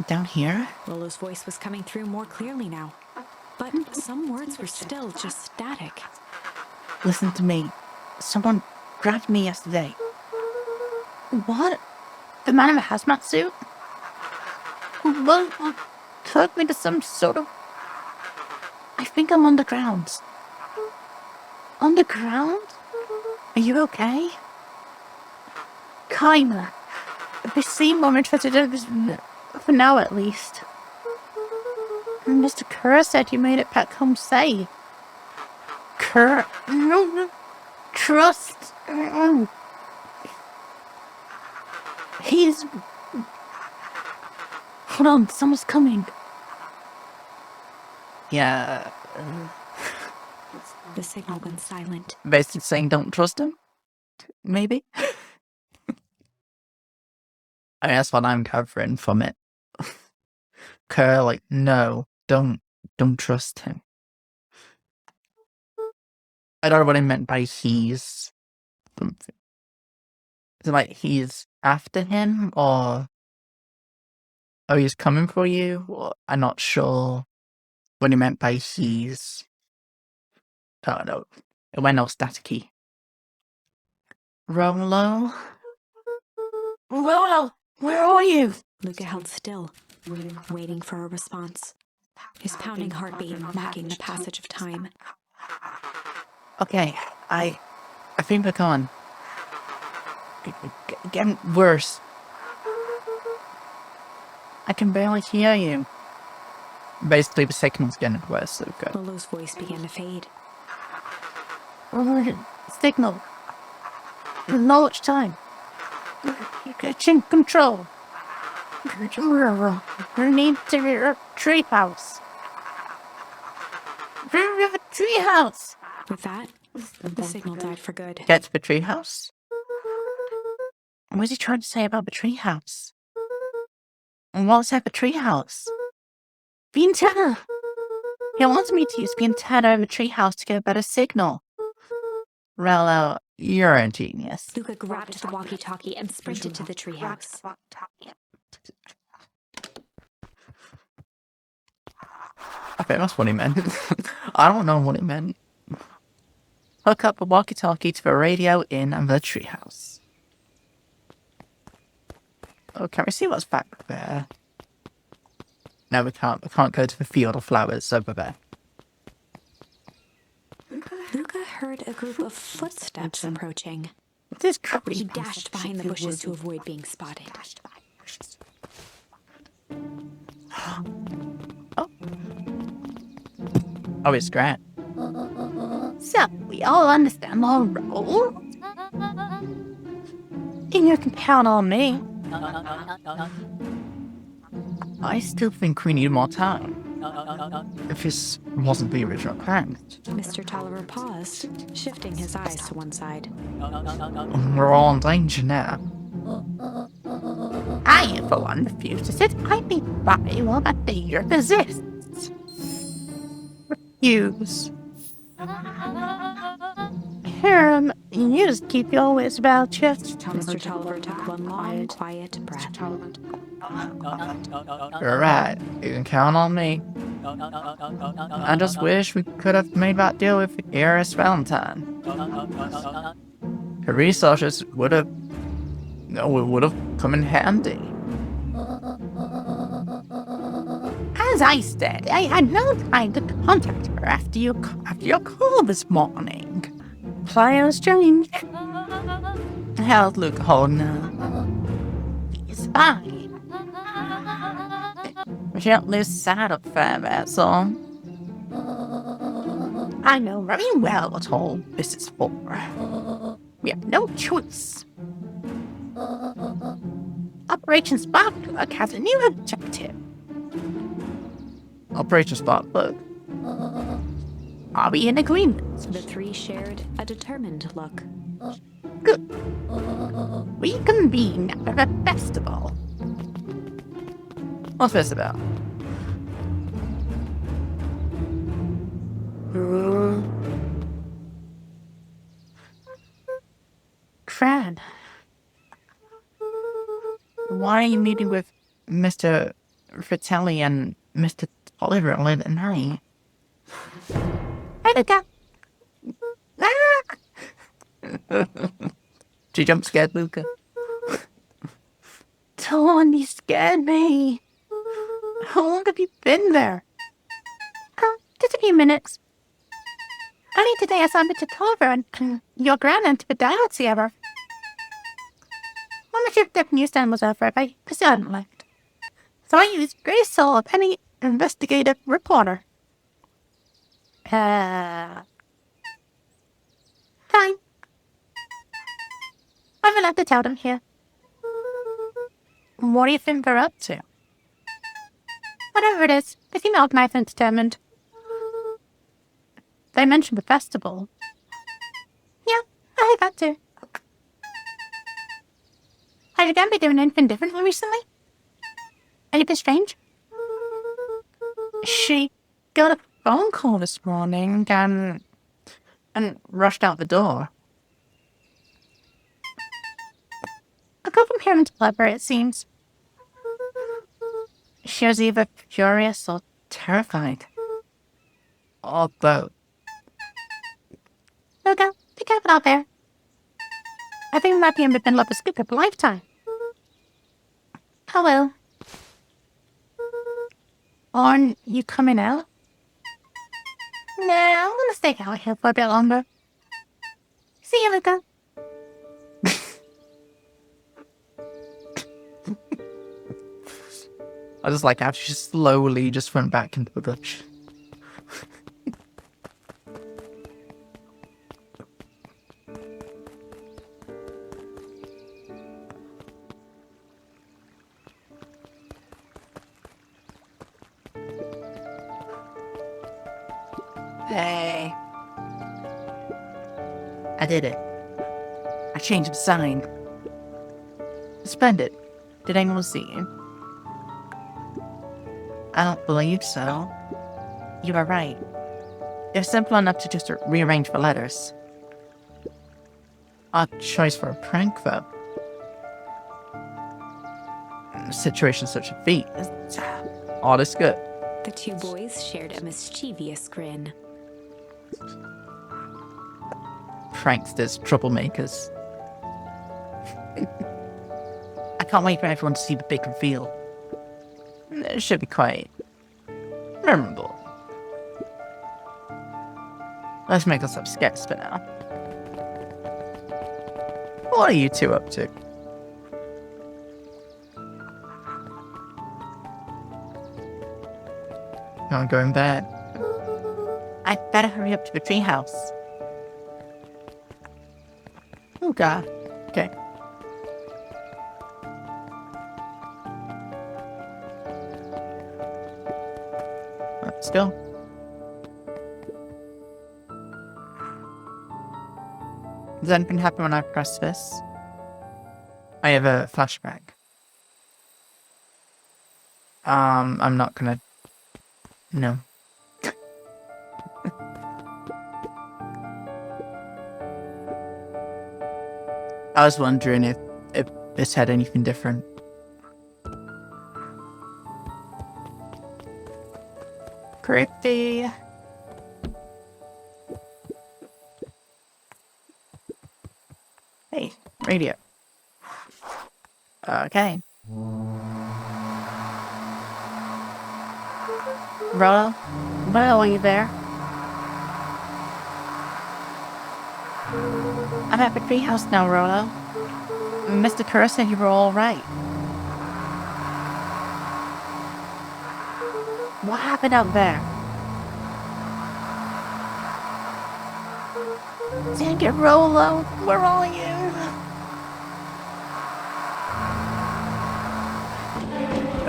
Down here? Rollo's voice was coming through more clearly now, but some words were still just static. Listen to me. Someone grabbed me yesterday. What? The man in the hazmat suit? Well, took me to some sort of... I think I'm underground. Underground? Are you okay? Kinda. They seem more interested in this, for now at least. And Mr. Kerr said you made it back home safe. Kerr? No. Trust. He's... Hold on, someone's coming. Yeah. The signal went silent. Basically saying don't trust him? Maybe? I mean, that's what I'm covering from it. Kerr, like, no, don't trust him. I don't know what I meant by he's something. Is it like he's after him, or oh, he's coming for you? Or, I'm not sure what he meant by he's. I don't know. It went all staticky. Rollo? Rollo, where are you? Luka held still, waiting for a response. His pounding heartbeat mocking the passage of time. Okay, I think we're gone. Getting worse. I can barely hear you. Basically, the signal's getting worse, so good. Lolo's voice began to fade. Signal. Not much time. Get in control. You need to your treehouse. Treehouse. With that, the signal died for good. Get to the treehouse? What's he trying to say about the treehouse? And what's that the treehouse? The antenna. He wants me to use the antenna in the treehouse to get a better signal. Relo, you're a genius. Luka grabbed the walkie-talkie and sprinted to the treehouse. I think that's what he meant. I don't know what he meant. Hook up the walkie-talkie to the radio in the treehouse. Oh, can we see what's back there? No, we can't. We can't go to the field of flowers over there. Luka heard a group of footsteps approaching. This creepy. He dashed behind the bushes to avoid being spotted. Oh, it's Grant. So, we all understand our role. And you can count on me. I still think we need more time. If this wasn't the original plan. Mr. Tolliver paused, shifting his eyes to one side. We're all in danger now. I, for one, refuse to sit idly by while that danger persists. Refuse. You just keep your wits about you. Mr. Tolliver took one long, quiet breath. You're right. You can count on me. I just wish we could have made that deal with Eris Valentine. Her resources would have come in handy. As I said, I had no time to contact her after your call this morning. Plans change. How's Luka holding up? He's fine. We can't lose sight of that, that's all. I know very well what all this is for. We have no choice. Operation Sparkplug has a new objective. Operation Sparkplug. Are we in agreement? The three shared a determined look. Good. We convene at a festival. What's this about? Fran, Why are you meeting with Mr. Fratelli and Mr. Oliver late at night? hey, Luka. Did you jump scared, Luka? Dawn, you scared me. How long have you been there? Just a few minutes. Only today I saw Mr. Tolliver and your grandaunt to the dial together. When the shift at newsstand was over, I still hadn't left. So I used Grace Soul of any investigative reporter. Fine. I've left to tell them here. What do you think they're up to? Whatever it is, they seem organized and determined. They mentioned the festival. Yeah, I heard that too. Have you done been doing anything different recently? Anything strange? She got a phone call this morning and rushed out the door. I go from here into Clever, it seems. She was either furious or terrified. Or both. Luka, be careful out there. I think we might be in the middle of a scoop of a lifetime. Oh well. Aren't you coming out? Nah, I'm gonna stay out here for a bit longer. See you, Luka. I just like how she slowly just went back into the bush. Hey. I did it. I changed the sign. Splendid. Did anyone see you? I don't believe so. You are right. They're simple enough to just rearrange the letters. Odd choice for a prank, though. In a situation such as these, all is good. The two boys shared a mischievous grin. Pranksters, troublemakers. I can't wait for everyone to see the big reveal. It should be quite memorable. Let's make ourselves scarce for now. What are you two up to? I'm going bed. I'd better hurry up to the treehouse. Oh god. Okay. Let's go. Does anything happen when I press this? I have a flashback. I'm not gonna... No. I was wondering if this had anything different. Creepy. Hey, radio. Okay. Rollo? Well, are you there? I'm at the treehouse now, Rollo. Mr. Kerr said you were all right. What happened out there? Dang it, Rollo. Where are you?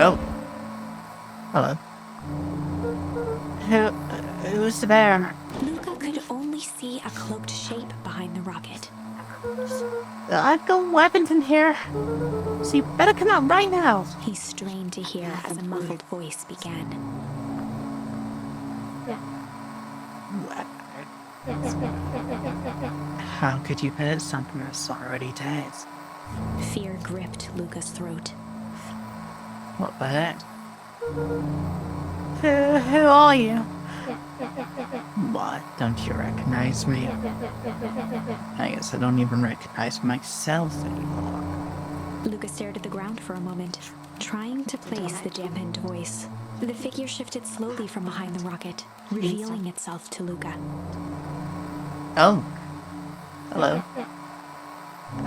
Oh. Hello. Who's there? Luka could only see a cloaked shape behind the rocket. I've got weapons in here, so you better come out right now. He strained to hear as a muffled voice began. How could you hurt something that's already dead? Fear gripped Luka's throat. What the heck? Who are you? What? Don't you recognize me? I guess I don't even recognize myself anymore. Luka stared at the ground for a moment, trying to place the dampened voice. The figure shifted slowly from behind the rocket, revealing itself to Luka. Oh. Hello.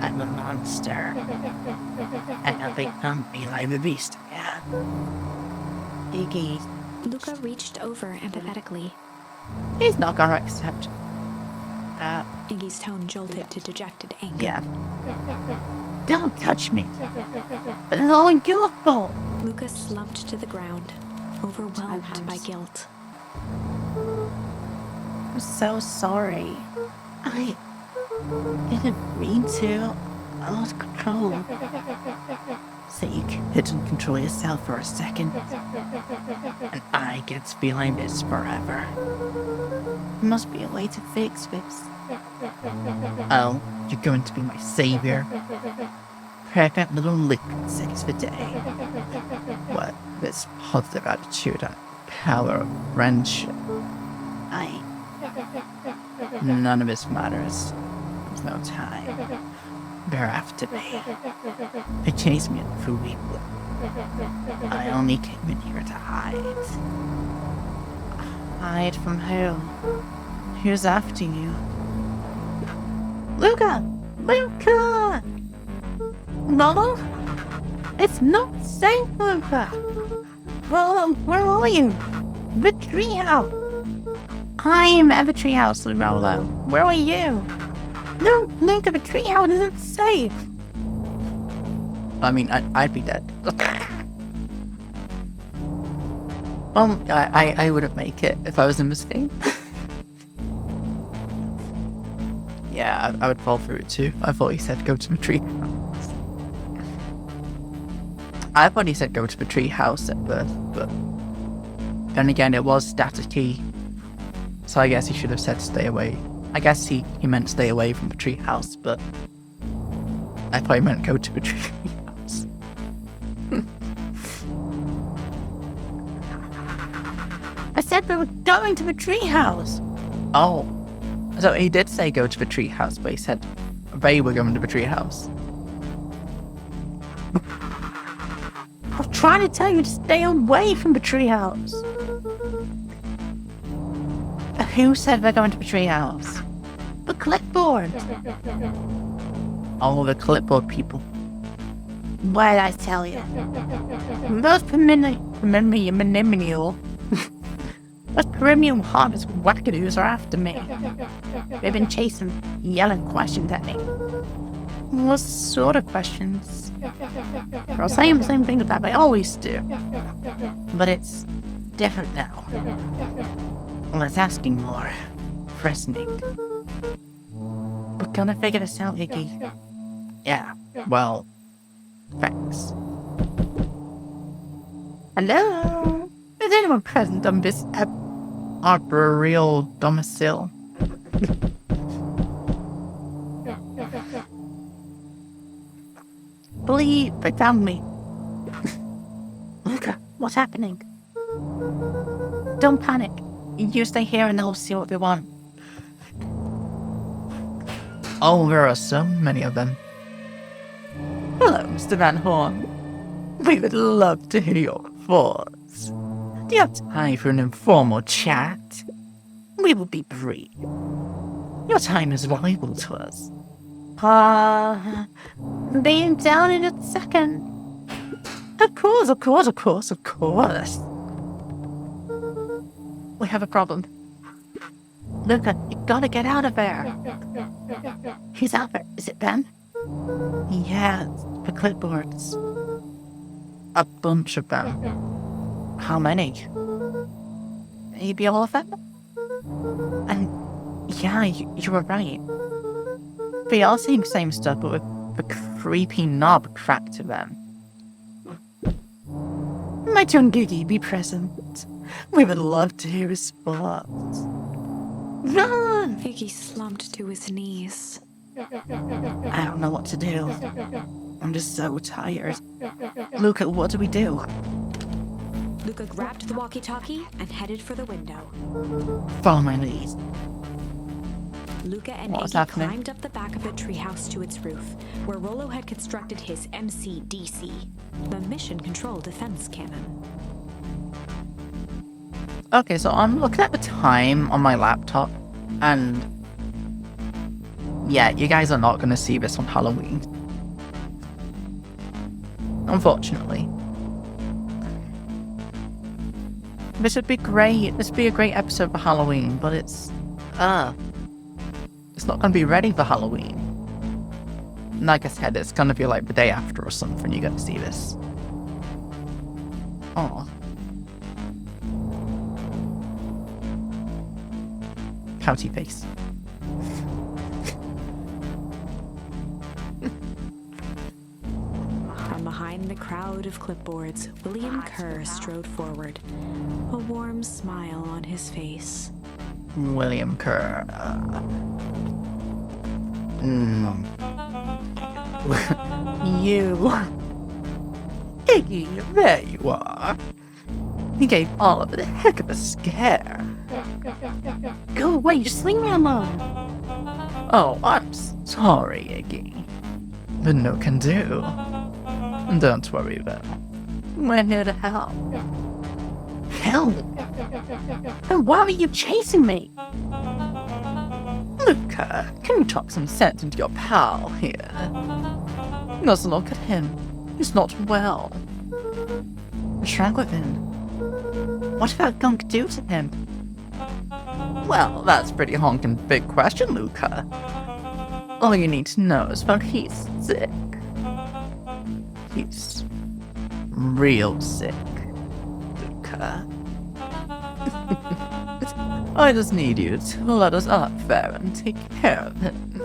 I'm a monster. And I'll become me like the beast again. Iggy. Luka reached over empathetically. He's not gonna accept. Iggy's tone jolted to dejected anger. Yeah. Don't touch me. It's all your fault. Luka slumped to the ground, overwhelmed by guilt. I'm so sorry. I didn't mean to. I lost control. So you couldn't control yourself for a second. And I get to be like this forever. There must be a way to fix this. Oh, you're going to be my savior. Perfect little liquid saves the day. What? This positive attitude and power of friendship. None of this matters. There's no time. They're after me. They chased me in the week. I only came in here to hide. Hide from who? Who's after you? Luka! Luka! Lotta? It's not safe, Luka! Well, where are you? The treehouse! I'm at the treehouse, Rollo. Where are you? No, Luka, the treehouse isn't safe. I mean, I'd be dead. Well, I wouldn't make it if I was in this game. Yeah, I would fall through it too. I thought he said go to the tree house. I thought he said go to the tree house at first, but then again, it was staticky. So I guess he should have said stay away. I guess he meant stay away from the tree house, but I thought he meant go to the tree house. I said we were going to the treehouse. Oh. So he did say go to the tree house, but he said they were going to the tree house. I was trying to tell you to stay away from the treehouse. Who said they're going to the tree house? The clipboard. All the clipboard people. What did I tell you? Those those premium harvest wackadoos are after me. They've been chasing, yelling questions at me. What sort of questions? They're saying the same thing that they always do. But it's different now. Well, it's asking more. Threatening. We're gonna figure this out, Iggy. Yeah, well, thanks. Hello? Is anyone present on this arboreal domicile? Please, they found me. Luka, what's happening? Don't panic. You stay here and they'll see what they want. Oh, there are so many of them. Hello, Mr. Vanhorn. We would love to hear your thoughts. Do you have time for an informal chat? We will be brief. Your time is valuable to us. Being down in a second. Of course. We have a problem. Luka, you gotta get out of there. He's out there. Is it Ben? Yeah, the clipboards. A bunch of them. How many? Maybe all of them? And yeah, you were right. They all saying the same stuff, but with the creepy knob cracked to them. My young Giggy, be present. We would love to hear his thoughts. Run! Iggy slumped to his knees. I don't know what to do. I'm just so tired. Luka, what do we do? Luka grabbed the walkie-talkie and headed for the window. Follow my lead. Luka and What's Iggy happening? climbed up the back of the treehouse to its roof, where Rollo had constructed his MCDC, the Mission Control Defense Cannon. Okay, so I'm looking at the time on my laptop, and yeah, you guys are not going to see this on Halloween. Unfortunately. This would be great. This would be a great episode for Halloween, but it's not going to be ready for Halloween. Like I said, it's going to be like the day after or something you're going to see this. Oh. Pouty face. From behind the crowd of clipboards, William Kerr strode forward, a warm smile on his face. William Kerr. You. Iggy, there you are. He gave all of it a heck of a scare. Go away, just leave me alone. Oh, I'm sorry, Iggy. But no can do. Don't worry, though. We're here to help. Help? Then why were you chasing me? Luka, can you talk some sense into your pal here? Just look at him. He's not well. What's wrong with him? What about gunk do to him? Well, that's a pretty honking big question, Luka. All you need to know is that he's sick. He's real sick, Luka. I just need you to let us up there and take care of him.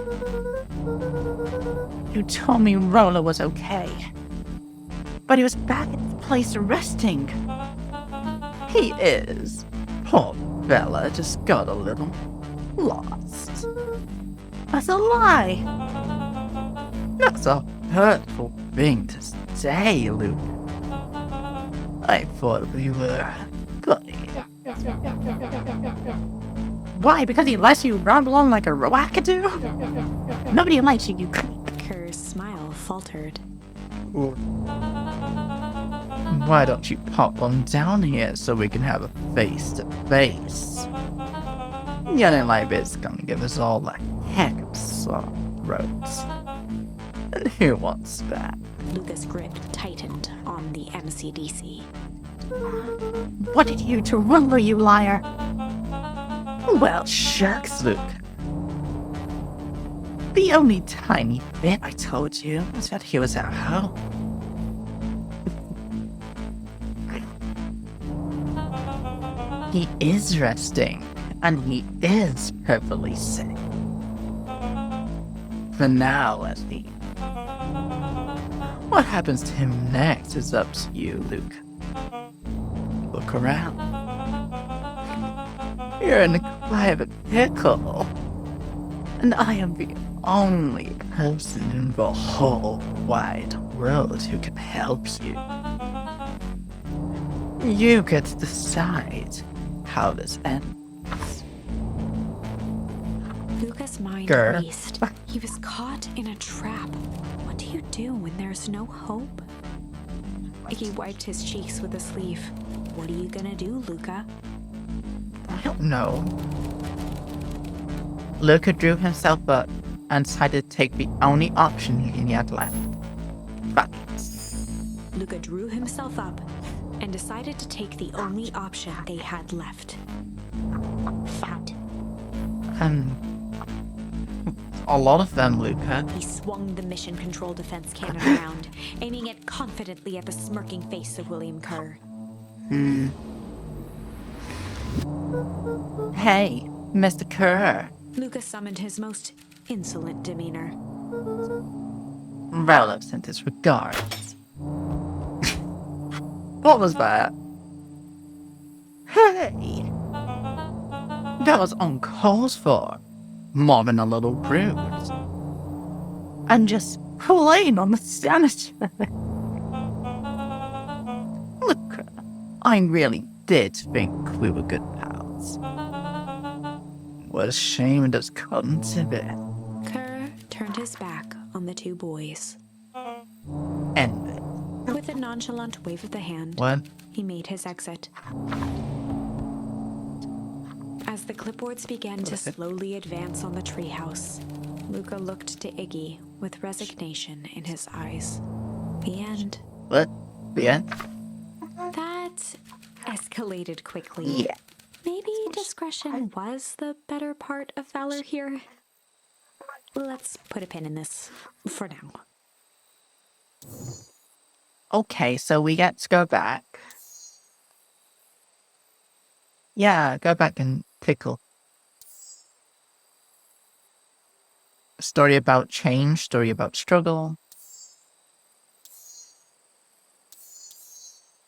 You told me Roller was okay. But he was back at the place resting. He is. Poor fella just got a little lost. That's a lie. That's a hurtful thing to say, Luke. I thought we were buddies. Why? Because he lets you run along like a wackadoo? Nobody likes you, Kerr's smile faltered. Why don't you pop on down here so we can have a face-to-face? Yelling like this is gonna give us all a heck of sore throats. And who wants that? Luka's grip tightened on the MCDC. What did you do to Roller, you liar? Well, shucks, Luke. The only tiny bit I told you was that he was at home. He is resting, and he is perfectly safe. For now, at least. What happens to him next is up to you, Luke. Look around. You're in quite a pickle. And I am the only person in the whole wide world who can help you. You get to decide how this ends. Luka's mind Grr. raced. He was caught in a trap. What do you do when there's no hope? He wiped his cheeks with a sleeve. What are you gonna do, Luka? I don't know. Luka drew himself up and decided to take the only option he had left. Buckets. Luka drew himself up and decided to take the only option they had left. Fight. A lot of them, Luka. He swung the mission control defense cannon around, aiming it confidently at the smirking face of William Kerr. Hey, Mr. Kerr. Luka summoned his most insolent demeanor. Rowlett sent his regards. What was that? Hey! That was uncalled for. More than a little rude. And just plain on the sanity. Look, I really did think we were good pals. What a shame it has come to this. Kerr turned his back on the two boys. End it. With a nonchalant wave of the hand, What? he made his exit. As the clipboards began to slowly advance on the treehouse, Luka looked to Iggy with resignation in his eyes. The end. What? The end? That escalated quickly. Yeah. Maybe discretion was the better part of valor here. Let's put a pin in this for now. Okay, so we get to go back. Yeah, go back and tickle. Story about change, story about struggle.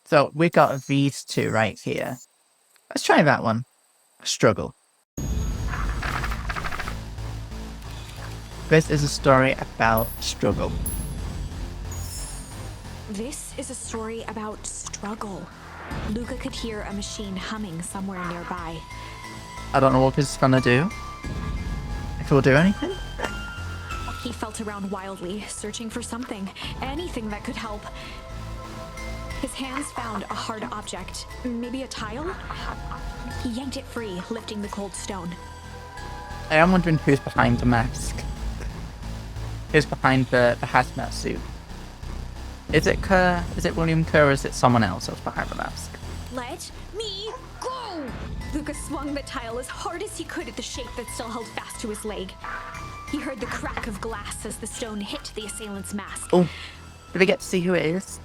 So we got these two right here. Let's try that one. Struggle. This is a story about struggle. This is a story about struggle. Luka could hear a machine humming somewhere nearby. I don't know what this is gonna do. If it will do anything. He felt around wildly, searching for something, anything that could help. His hands found a hard object, maybe a tile? He yanked it free, lifting the cold stone. I am wondering who's behind the mask. Who's behind the hazmat suit? Is it Kerr? Is it William Kerr, or is it someone else that's behind the mask? Let me go! Luka swung the tile as hard as he could at the shape that still held fast to his leg. He heard the crack of glass as the stone hit the assailant's mask. Oh, did we get to see who it is?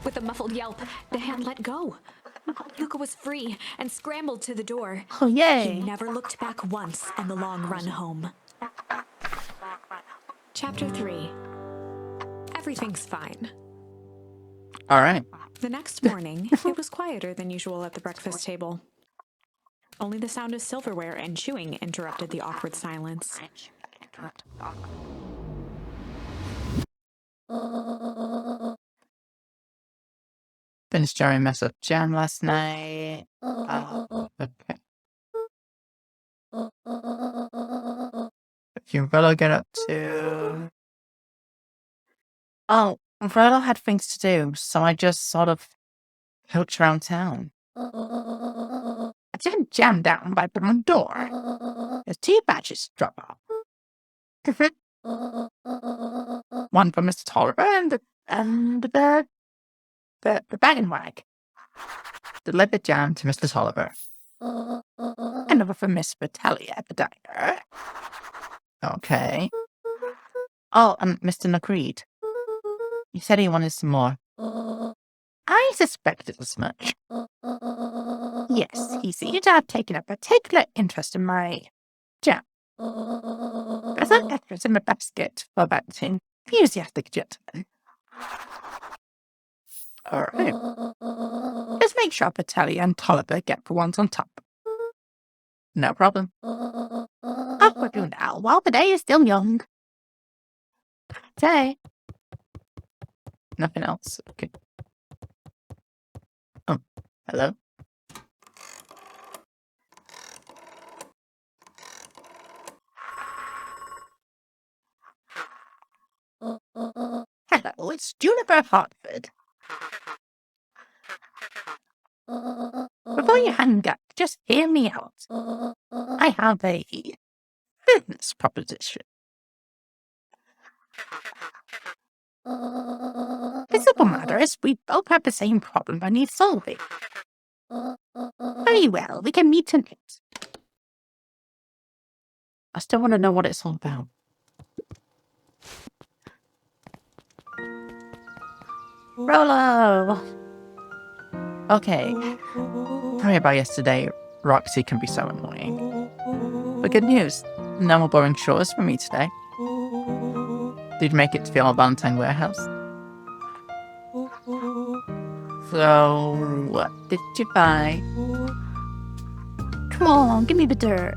With a muffled yelp, the hand let go. Luka was free and scrambled to the door. Oh, He yay. never looked back once on the long run home. Chapter 3. Everything's fine. All right. The next morning, it was quieter than usual at the breakfast table. Only the sound of silverware and chewing interrupted the awkward silence. Finished Jerry mess up jam last night. Okay. What can Rolo get up to? Oh, Rolo had things to do, so I just sort of hilched around town. I didn't jam down by the front door. There's 2 batches to drop off. One for Mr. Tolliver and the bag and wag. Delivered jam to Mr. Tolliver. Another for Miss Vitalia at the diner. Okay. Oh, and Mr. Nacreed. He said he wanted some more. I suspected as much. Yes, he seemed to have taken a particular interest in my jam. There's an extras in my basket for that enthusiastic gentleman. Alright. Just make sure Vitalia and Tolliver get the ones on top. No problem. I'll put you now while the day is still young. Day. Nothing else. Okay. Oh, hello? Hello, it's Juniper Hartford. Before you hang up, just hear me out. I have a business proposition. The simple matter is we both have the same problem I need solving. Very well, we can meet tonight. I still want to know what it's all about. Rolo! Okay. Sorry about yesterday. Roxy can be so annoying. But good news. No more boring chores for me today. Did you make it to the old Valentine warehouse? So, what did you buy? Come on, give me the dirt.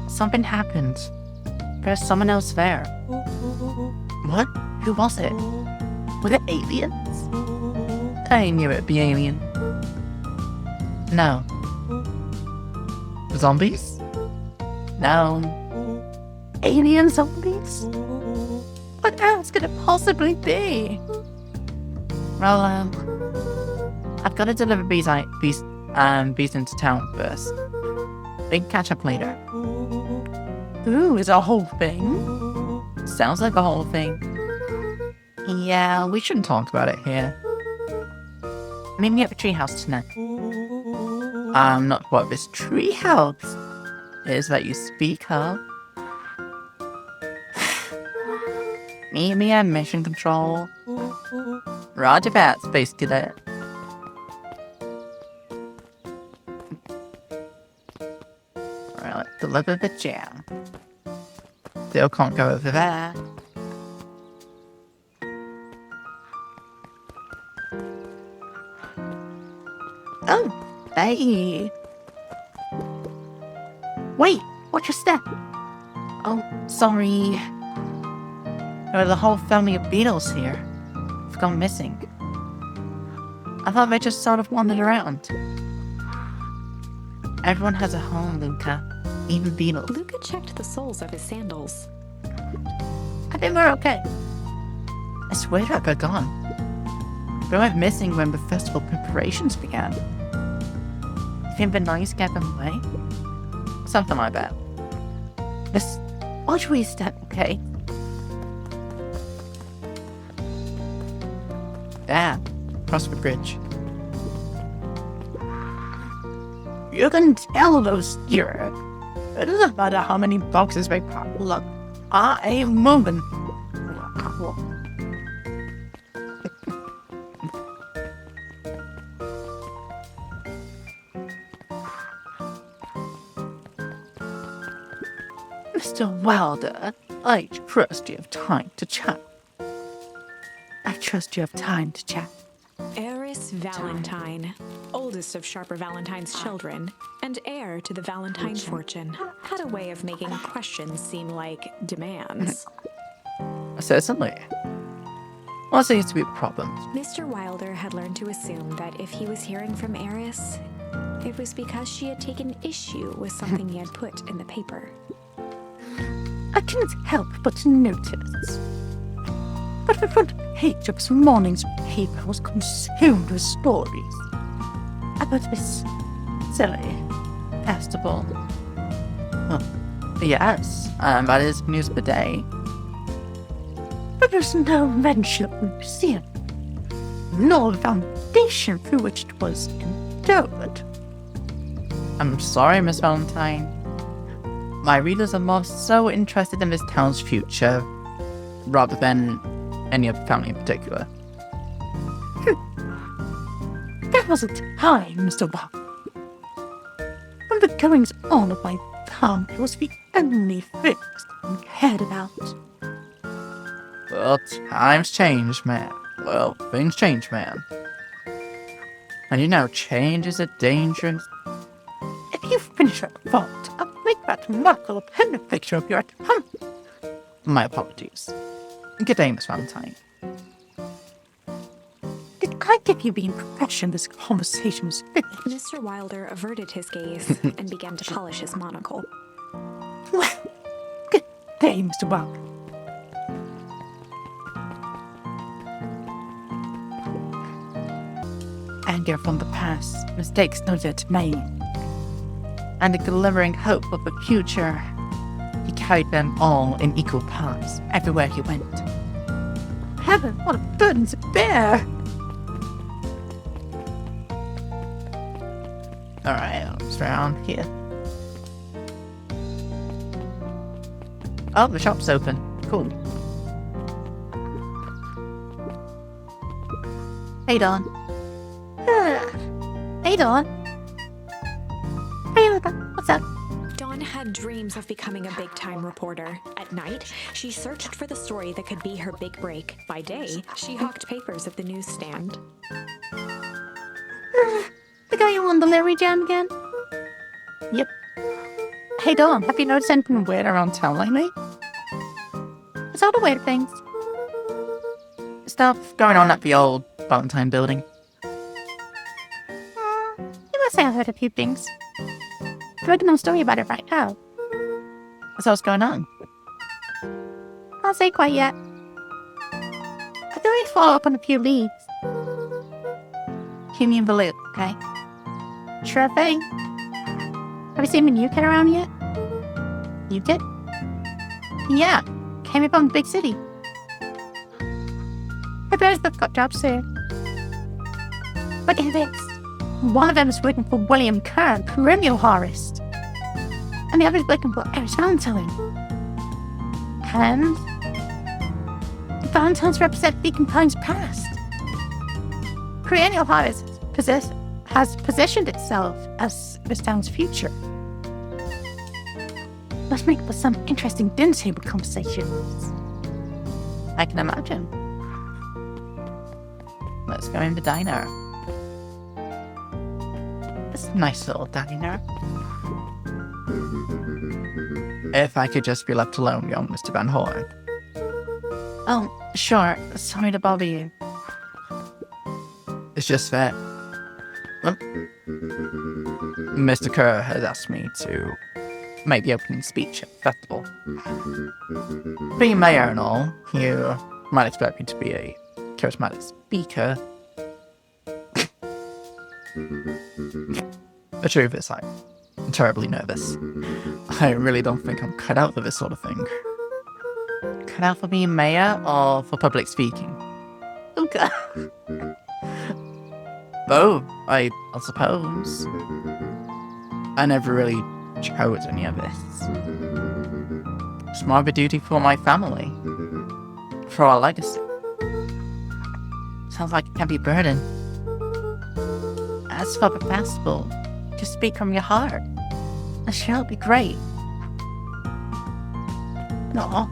Something happened. There's someone else there. What? Who was it? Were it aliens? I knew it'd be alien. No. Zombies? No. Alien zombies? What else could it possibly be? Well, I've got to deliver bees into town first. We can catch up later. Ooh, is a whole thing? Sounds like a whole thing. Yeah, we shouldn't talk about it here. Meet me at the treehouse tonight. Not what this treehouse is that you speak of. Meet me at Mission Control. Roger that, Space Cadet. Alright, let's deliver the jam. Still can't go over there. Oh, hey. Wait, watch your step. Oh, sorry. There was a whole family of beetles here. They've gone missing. I thought they just sort of wandered around. Everyone has a home, Luka. Even beetles. Luka checked the soles of his sandals. I think we're okay. I swear that they're gone. They went missing when the festival preparations began. You think the noise scared them away? Something like that. Just watch where you step, okay? There, across the bridge. You can tell those jerks. It doesn't matter how many boxes they pop. Look, I ain't moving. Mr. Wilder, I trust you have time to chat. I trust you have time to chat. Eris Valentine, oldest of Sharper Valentine's children, and heir to the Valentine fortune, had a way of making questions seem like demands. Certainly. What seems to be the problem? Mr. Wilder had learned to assume that if he was hearing from Eris, it was because she had taken issue with something he had put in the paper. I couldn't help but notice that the front page of this morning's paper was consumed with stories about this silly festival. Yes, that is news of the day. But there's no mention of the museum, nor the foundation through which it was endowed. I'm sorry, Miss Valentine. My readers are more so interested in this town's future, rather than any other family in particular. There was a time, Mr. Wong, when the goings on of my family was the only thing I cared about. Well, times change, man. Well, things change, man. And you know, change is a dangerous... If you finish that thought, I'll make that remarkable appendix picture of you at home. My apologies. Good day, Miss Valentine. Did I give you the impression this conversation was finished? Mr. Wilder averted his gaze and began to polish his monocle. Well, good day, Mr. Wilder. Anger from the past, mistakes no doubt made, and a glimmering hope of the future. He carried them all in equal parts everywhere he went. Heaven, what a burden to bear! Alright, let's round here. Oh, the shop's open. Cool. Hey, Dawn. Hey, Dawn. Hey, Luka. What's up? Dawn had dreams of becoming a big-time reporter. At night, she searched for the story that could be her big break. By day, she hawked papers at the newsstand. The guy you on the Larry Jam again? Yep. Hey, Dawn, have you noticed anything weird around town lately? It's all the weird things. Stuff going on at the old Valentine building. You must say I heard a few things. I'm working on a story about it right now. What's else going on? Can't say quite yet. I'm going to follow up on a few leads. Keep me in the loop, okay? Sure thing. Have you seen the new kid around yet? You did? Yeah, came up from the big city. I both have got jobs here. But get this. One of them is working for William Kern, perennial harvest. And the other is working for Eris Valentine. And the Valentines represent Beacon Pine's past. Perennial harvest has positioned itself as this town's future. Let's make for some interesting dinner table conversations. I can imagine. Let's go in the diner. It's a nice little diner. If I could just be left alone, young Mr. Vanhorn. Oh, sure. Sorry to bother you. It's just that... Mr. Kerr has asked me to make the opening speech at the festival. Being mayor and all, you might expect me to be a charismatic speaker. The truth is, I'm terribly nervous. I really don't think I'm cut out for this sort of thing. Cut out for being mayor or for public speaking? Okay. Both, I suppose. I never really chose any of this. It's more of a duty for my family. For our legacy. Sounds like a heavy burden. As for the festival, just speak from your heart. I'm sure it'll be great. No.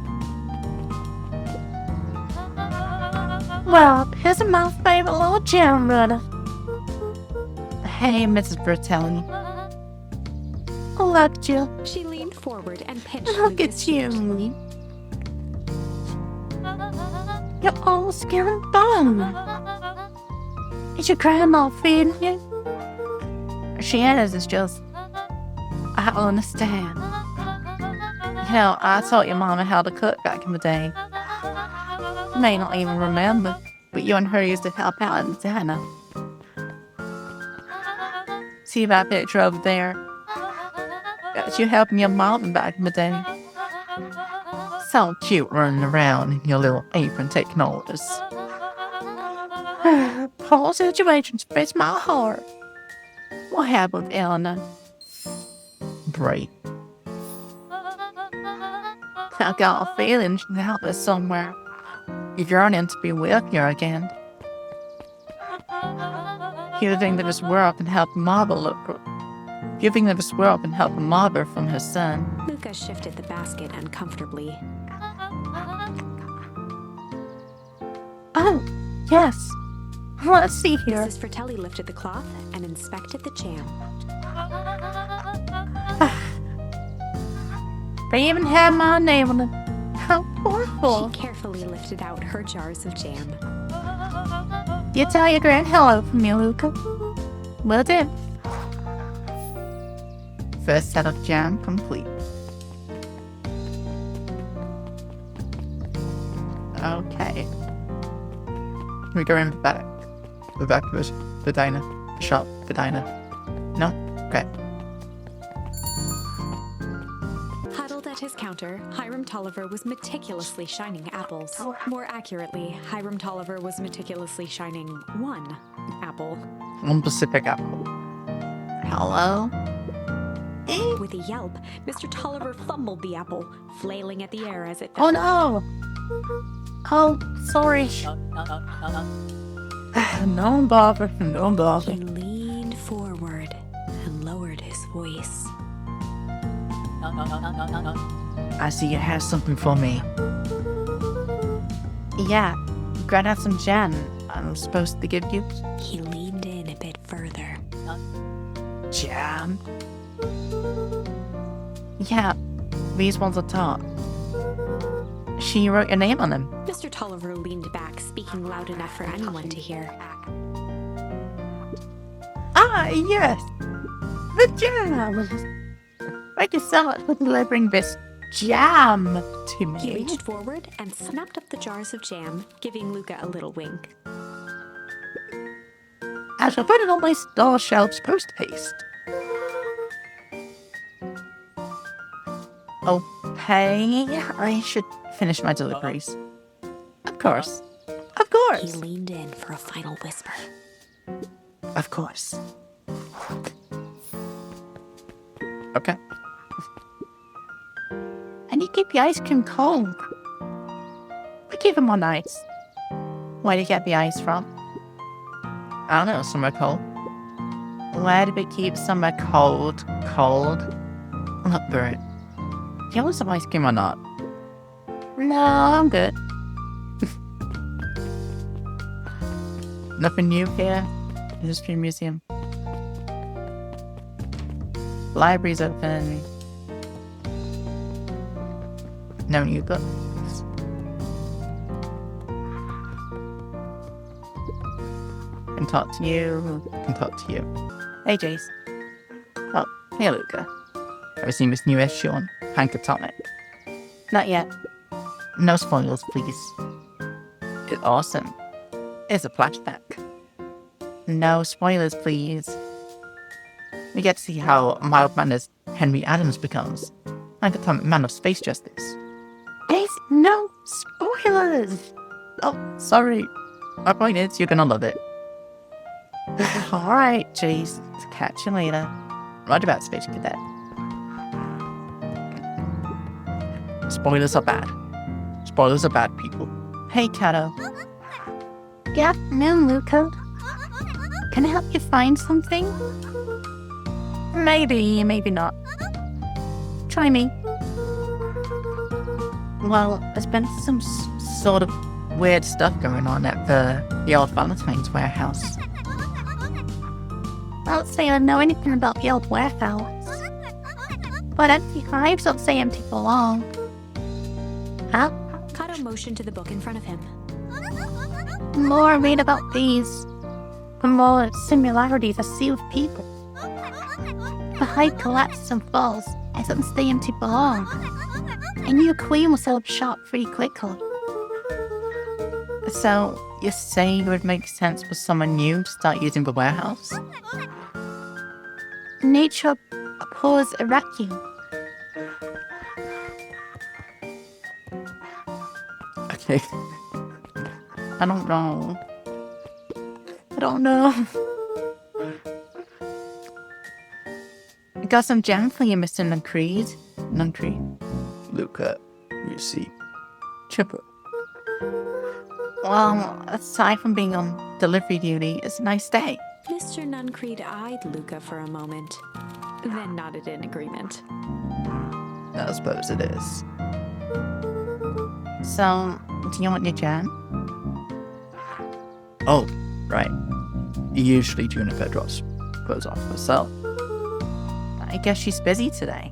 Well, here's my favorite little jam runner. Hey, Mrs. Bertelli. Look, Jill. She leaned forward and pinched Look Luca's at you. cheek. You're all skin and bone. Is your grandma feeding you? She is, it's just... I don't understand. You know, I taught your mama how to cook back in the day. You may not even remember, but you and her used to help out in the diner. See that picture over there? That's you helping your mom back in the day. So cute running around in your little apron taking orders. Whole situation breaks my heart. What happened with Eleanor? Great. I got a feeling she'll help us somewhere. You're yearning to be with you again. You think that this world can help a mother look good. You think that this world can help a mother from her son. Luca shifted the basket uncomfortably. Oh, yes. Let's see here. Mrs. Fratelli lifted the cloth and inspected the jam. They even have my name on them. How powerful. She carefully lifted out her jars of jam. You tell your grand hello for me, Luca. Will do. First set of jam complete. Okay. We go in the back. The back of the diner. The shop, the diner. No? Okay. Huddled at his counter, Hiram Tolliver was meticulously shining apples. More accurately, Hiram Tolliver was meticulously shining one apple. One Pacific apple. Hello? With a yelp, Mr. Tolliver fumbled the apple, flailing at the air as it Oh fell. no. Oh, sorry. No bother, no bother. He leaned forward and lowered his voice. I see you have something for me. Yeah, you gotta have some jam I'm supposed to give you. He leaned in a bit further. Jam? Yeah, these ones are top. She wrote your name on them. Mr. Tolliver leaned back, speaking loud enough for anyone to hear. Ah, yes! The jam! Thank you so much for delivering this jam to He me. reached forward and snapped up the jars of jam, giving Luca a little wink. I shall put it on my store shelves post haste. Okay, I should finish my deliveries. Of course. Of He course. leaned in for a final whisper. Of course. Okay. And you keep the ice cream cold. We keep them on ice. Where do you get the ice from? I don't know, somewhere cold. Where do we keep somewhere cold? Look, Bert. Do you want some ice cream or not? No, I'm good. Nothing new here. History Museum. Library's open. No new books. Can talk to you. Can talk to you. Hey, Jace. Oh, hey, Luca. Have you seen this new issue on Hankatomic? Not yet. No spoilers, please. It's awesome. It's a flashback. No spoilers, please. We get to see how mild-mannered Henry Adams becomes. Hankatomic man of space justice. There's no spoilers. Oh, sorry. My point is, you're gonna love it. Alright, Jace. Catch you later. Right about Space Cadet. Spoilers are bad. Spoilers are bad, people. Hey, Kato. Good afternoon, Luca. Can I help you find something? Maybe, maybe not. Try me. Well, there's been some sort of weird stuff going on at the old Valentine's warehouse. I don't say I know anything about the old warehouse. But empty hives don't say empty for long. Huh? Kato motioned to the book in front of him. The more I read about bees, the more similarities I see with people. The hive collapses and falls, and doesn't stay empty for long. I knew a queen will set up shop pretty quickly. So, you say it would make sense for someone new to start using the warehouse? Nature abhors a vacuum. Okay. I don't know. I got some jam for you, Mr. Nuncreed. Luka, you see. Chipper. Well, aside from being on delivery duty, it's a nice day. Mr. Nuncreed eyed Luka for a moment, then nodded in agreement. I suppose it is. So, do you want your jam? Oh, right. Usually Juniper drops clothes off herself. I guess she's busy today.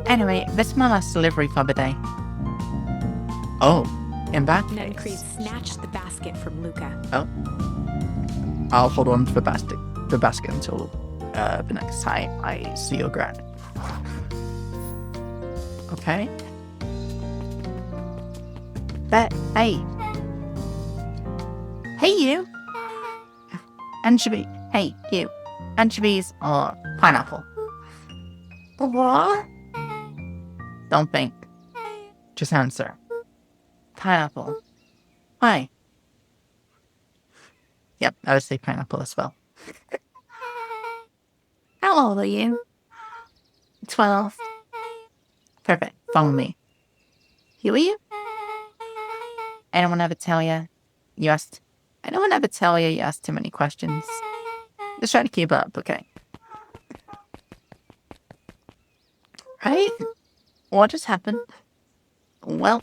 Anyway, this is my last delivery for the day. Oh, in that case... Nuncreed snatched the basket from Luka. Oh. I'll hold on to the basket until the next time I see your grand. Okay. But, hey. Hey, you. Anchovy. Hey, you. Anchovies or pineapple? What? Don't think. Just answer. Pineapple. Why? Yep, I would say pineapple as well. How old are you? 12. Perfect. Follow me. Who are you? Anyone ever tell you asked too many questions? Just try to keep up, okay? Right? What just happened? Well...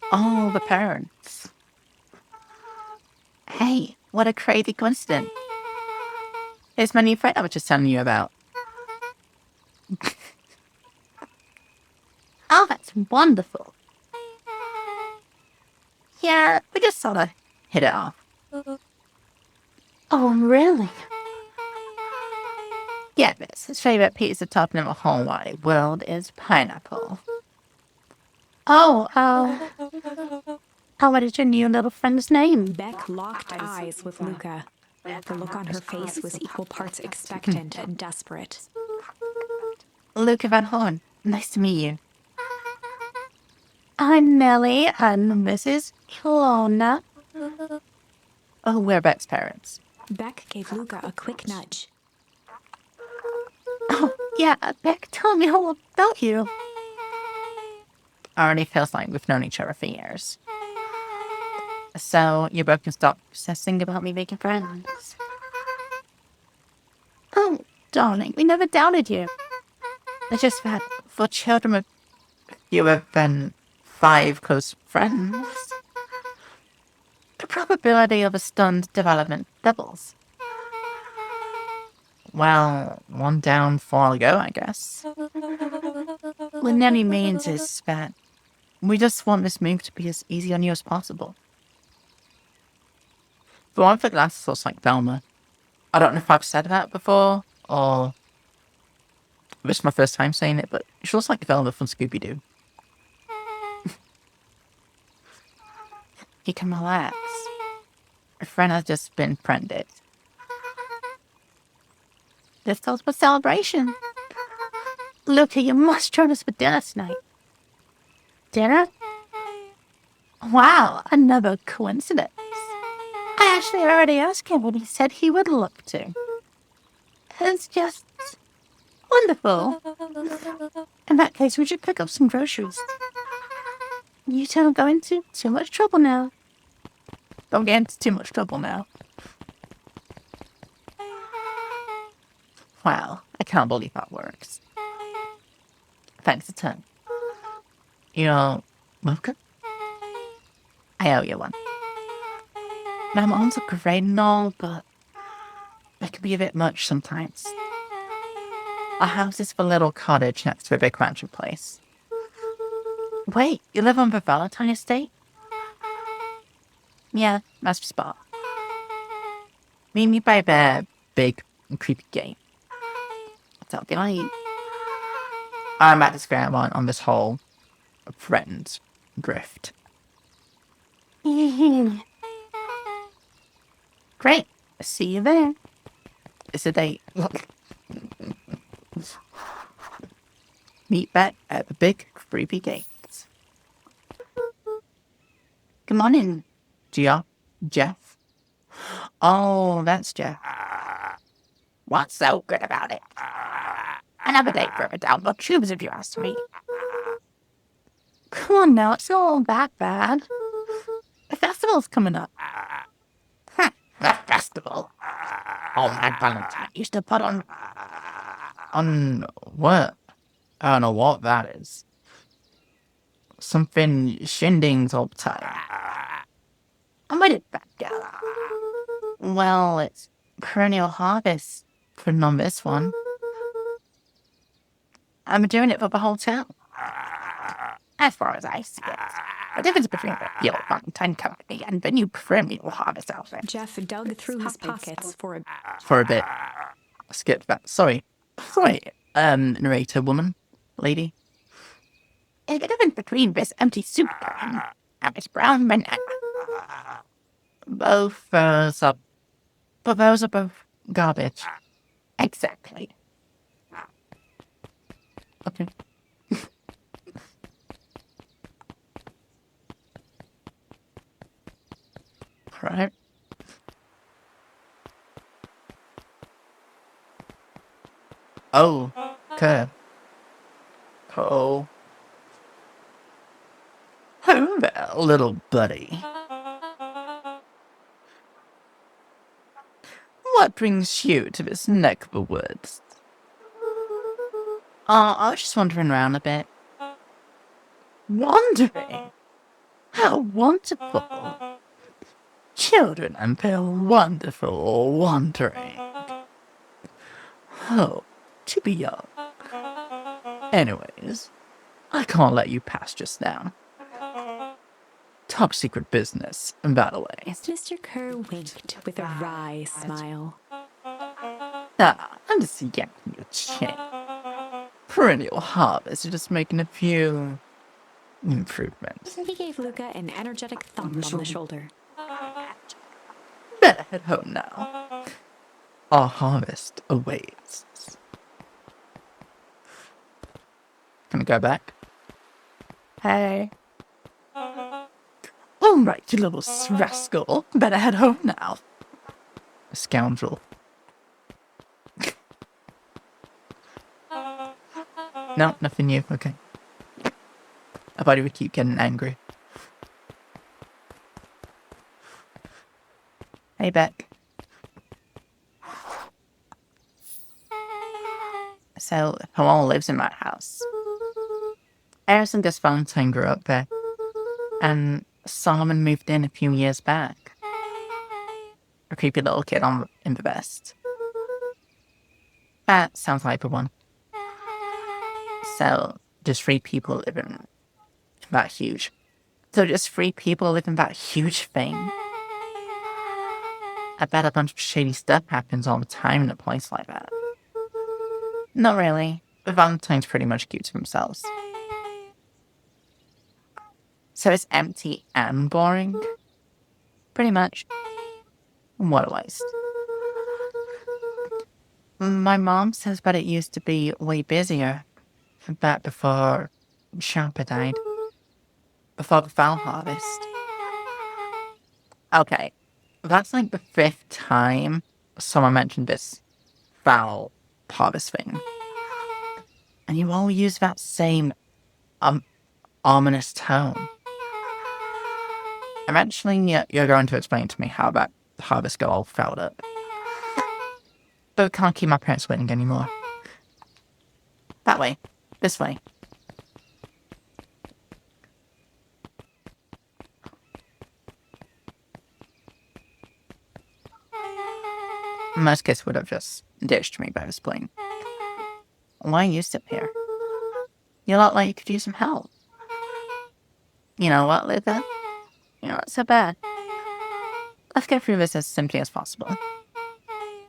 Oh, the parents. Hey, what a crazy coincidence. It's my new friend I was just telling you about. Oh, that's wonderful. Yeah, we just sort of hit it off. Oh, really? Yeah, miss. His favorite pizza topping in the whole wide world is pineapple. Oh, what is your new little friend's name? Beck locked eyes with Luka. The look on her face was equal parts expectant and desperate. Luka Vanhorn. Nice to meet you. I'm Nellie and Mrs. Kelowna. Oh, we're Beck's parents. Beck gave Luka a quick nudge. Oh, yeah, Beck told me all about you. Already feels like we've known each other for years. So, you both can stop obsessing about me making friends. Oh, darling, we never doubted you. It's just that for children with fewer than 5 close friends, the probability of a stunned development doubles. Well, 1 down, 4 to go, I guess. What Nelly means is that we just want this move to be as easy on you as possible. For one thing, that looks like Velma. I don't know if I've said that before, or this is my first time saying it, but she looks like Velma from Scooby-Doo. You can relax. Your friend has just been friended. This calls for celebration. Luka, you must join us for dinner tonight. Dinner? Wow, another coincidence. I actually already asked him what he said he would love to. It's just wonderful. In that case, we should pick up some groceries. You two don't go into too much trouble now. Don't get into too much trouble now. Wow, I can't believe that works. Thanks a ton. You're welcome. I owe you one. My mom's a great and all, but it can be a bit much sometimes. Our house is a little cottage next to a big mansion place. Wait, you live on the Valentine estate? Yeah, that's the spot. Meet me by the big and creepy gate. That'll be like... I'm at this ground on this whole friends grift. Great. See you there. It's a date. Meet back at the big creepy gates. Good morning, Jeff. Oh, that's Jeff. What's so good about it? Another date further down the tubes, if you ask me. Come on now, it's not all that bad. The festival's coming up. The festival? Oh, my Valentine used to put on... On what? I don't know what that is. Something shindings all the time. I made it back down. Well, it's perennial harvest, putting on this one. I'm doing it for the whole town. As far as I see it, the difference between the old Valentine company and the new perennial harvest outfit. Jeff dug through his pockets for a bit. Skip that. Sorry, narrator woman, lady. The difference between this empty soup can and this brown banana. Both those are both garbage. Exactly. Okay. Right. Oh, okay. Oh. Hello there, little buddy. What brings you to this neck of the woods? I was just wandering around a bit. Wandering? How wonderful. Children and their wonderful wandering. Oh, to be young. Anyways, I can't let you pass just now. Top secret business, by the way. Mr. Kerr winked with a wry smile. I'm just yanking your chain. Perennial harvest are just making a few improvements. He gave Luka an energetic thump on the shoulder. Better head home now. Our harvest awaits. Can I go back? Hey. All right, you little rascal. Better head home now. Scoundrel. No, nothing new. Okay. I thought you would keep getting angry. Hey, Beck. So, who all lives in my house? Eris and Gus Valentine grew up there, and Solomon moved in a few years back. A creepy little kid in the vest. That sounds like the one. So, just 3 people live in that huge. So just 3 people live in that huge thing. I bet a bunch of shady stuff happens all the time in a place like that. Not really. The Valentines pretty much keep to themselves. So it's empty and boring? Pretty much. What a waste. My mom says that it used to be way busier. Back before Sharper died. Before the fowl harvest. Okay. That's like the 5th time someone mentioned this fowl harvest thing. And you all use that same ominous tone. Eventually, you're going to explain to me how that harvest got all fouled up. But can't keep my parents waiting anymore. That way. This way. Most kids would have just ditched me by this point. Why are you still here? You look like you could use some help. You know what, Luka? You're not so bad. Let's get through this as simply as possible.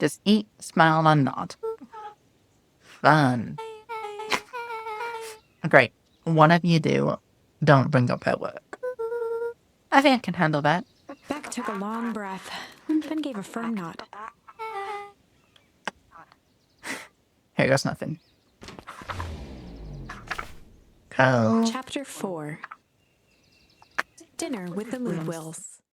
Just eat, smile, and nod. Fun. Great. Whatever you do, don't bring up her work. I think I can handle that. Beck took a long breath, then gave a firm nod. Here goes nothing. Go. Chapter 4. Dinner with the Moonwills.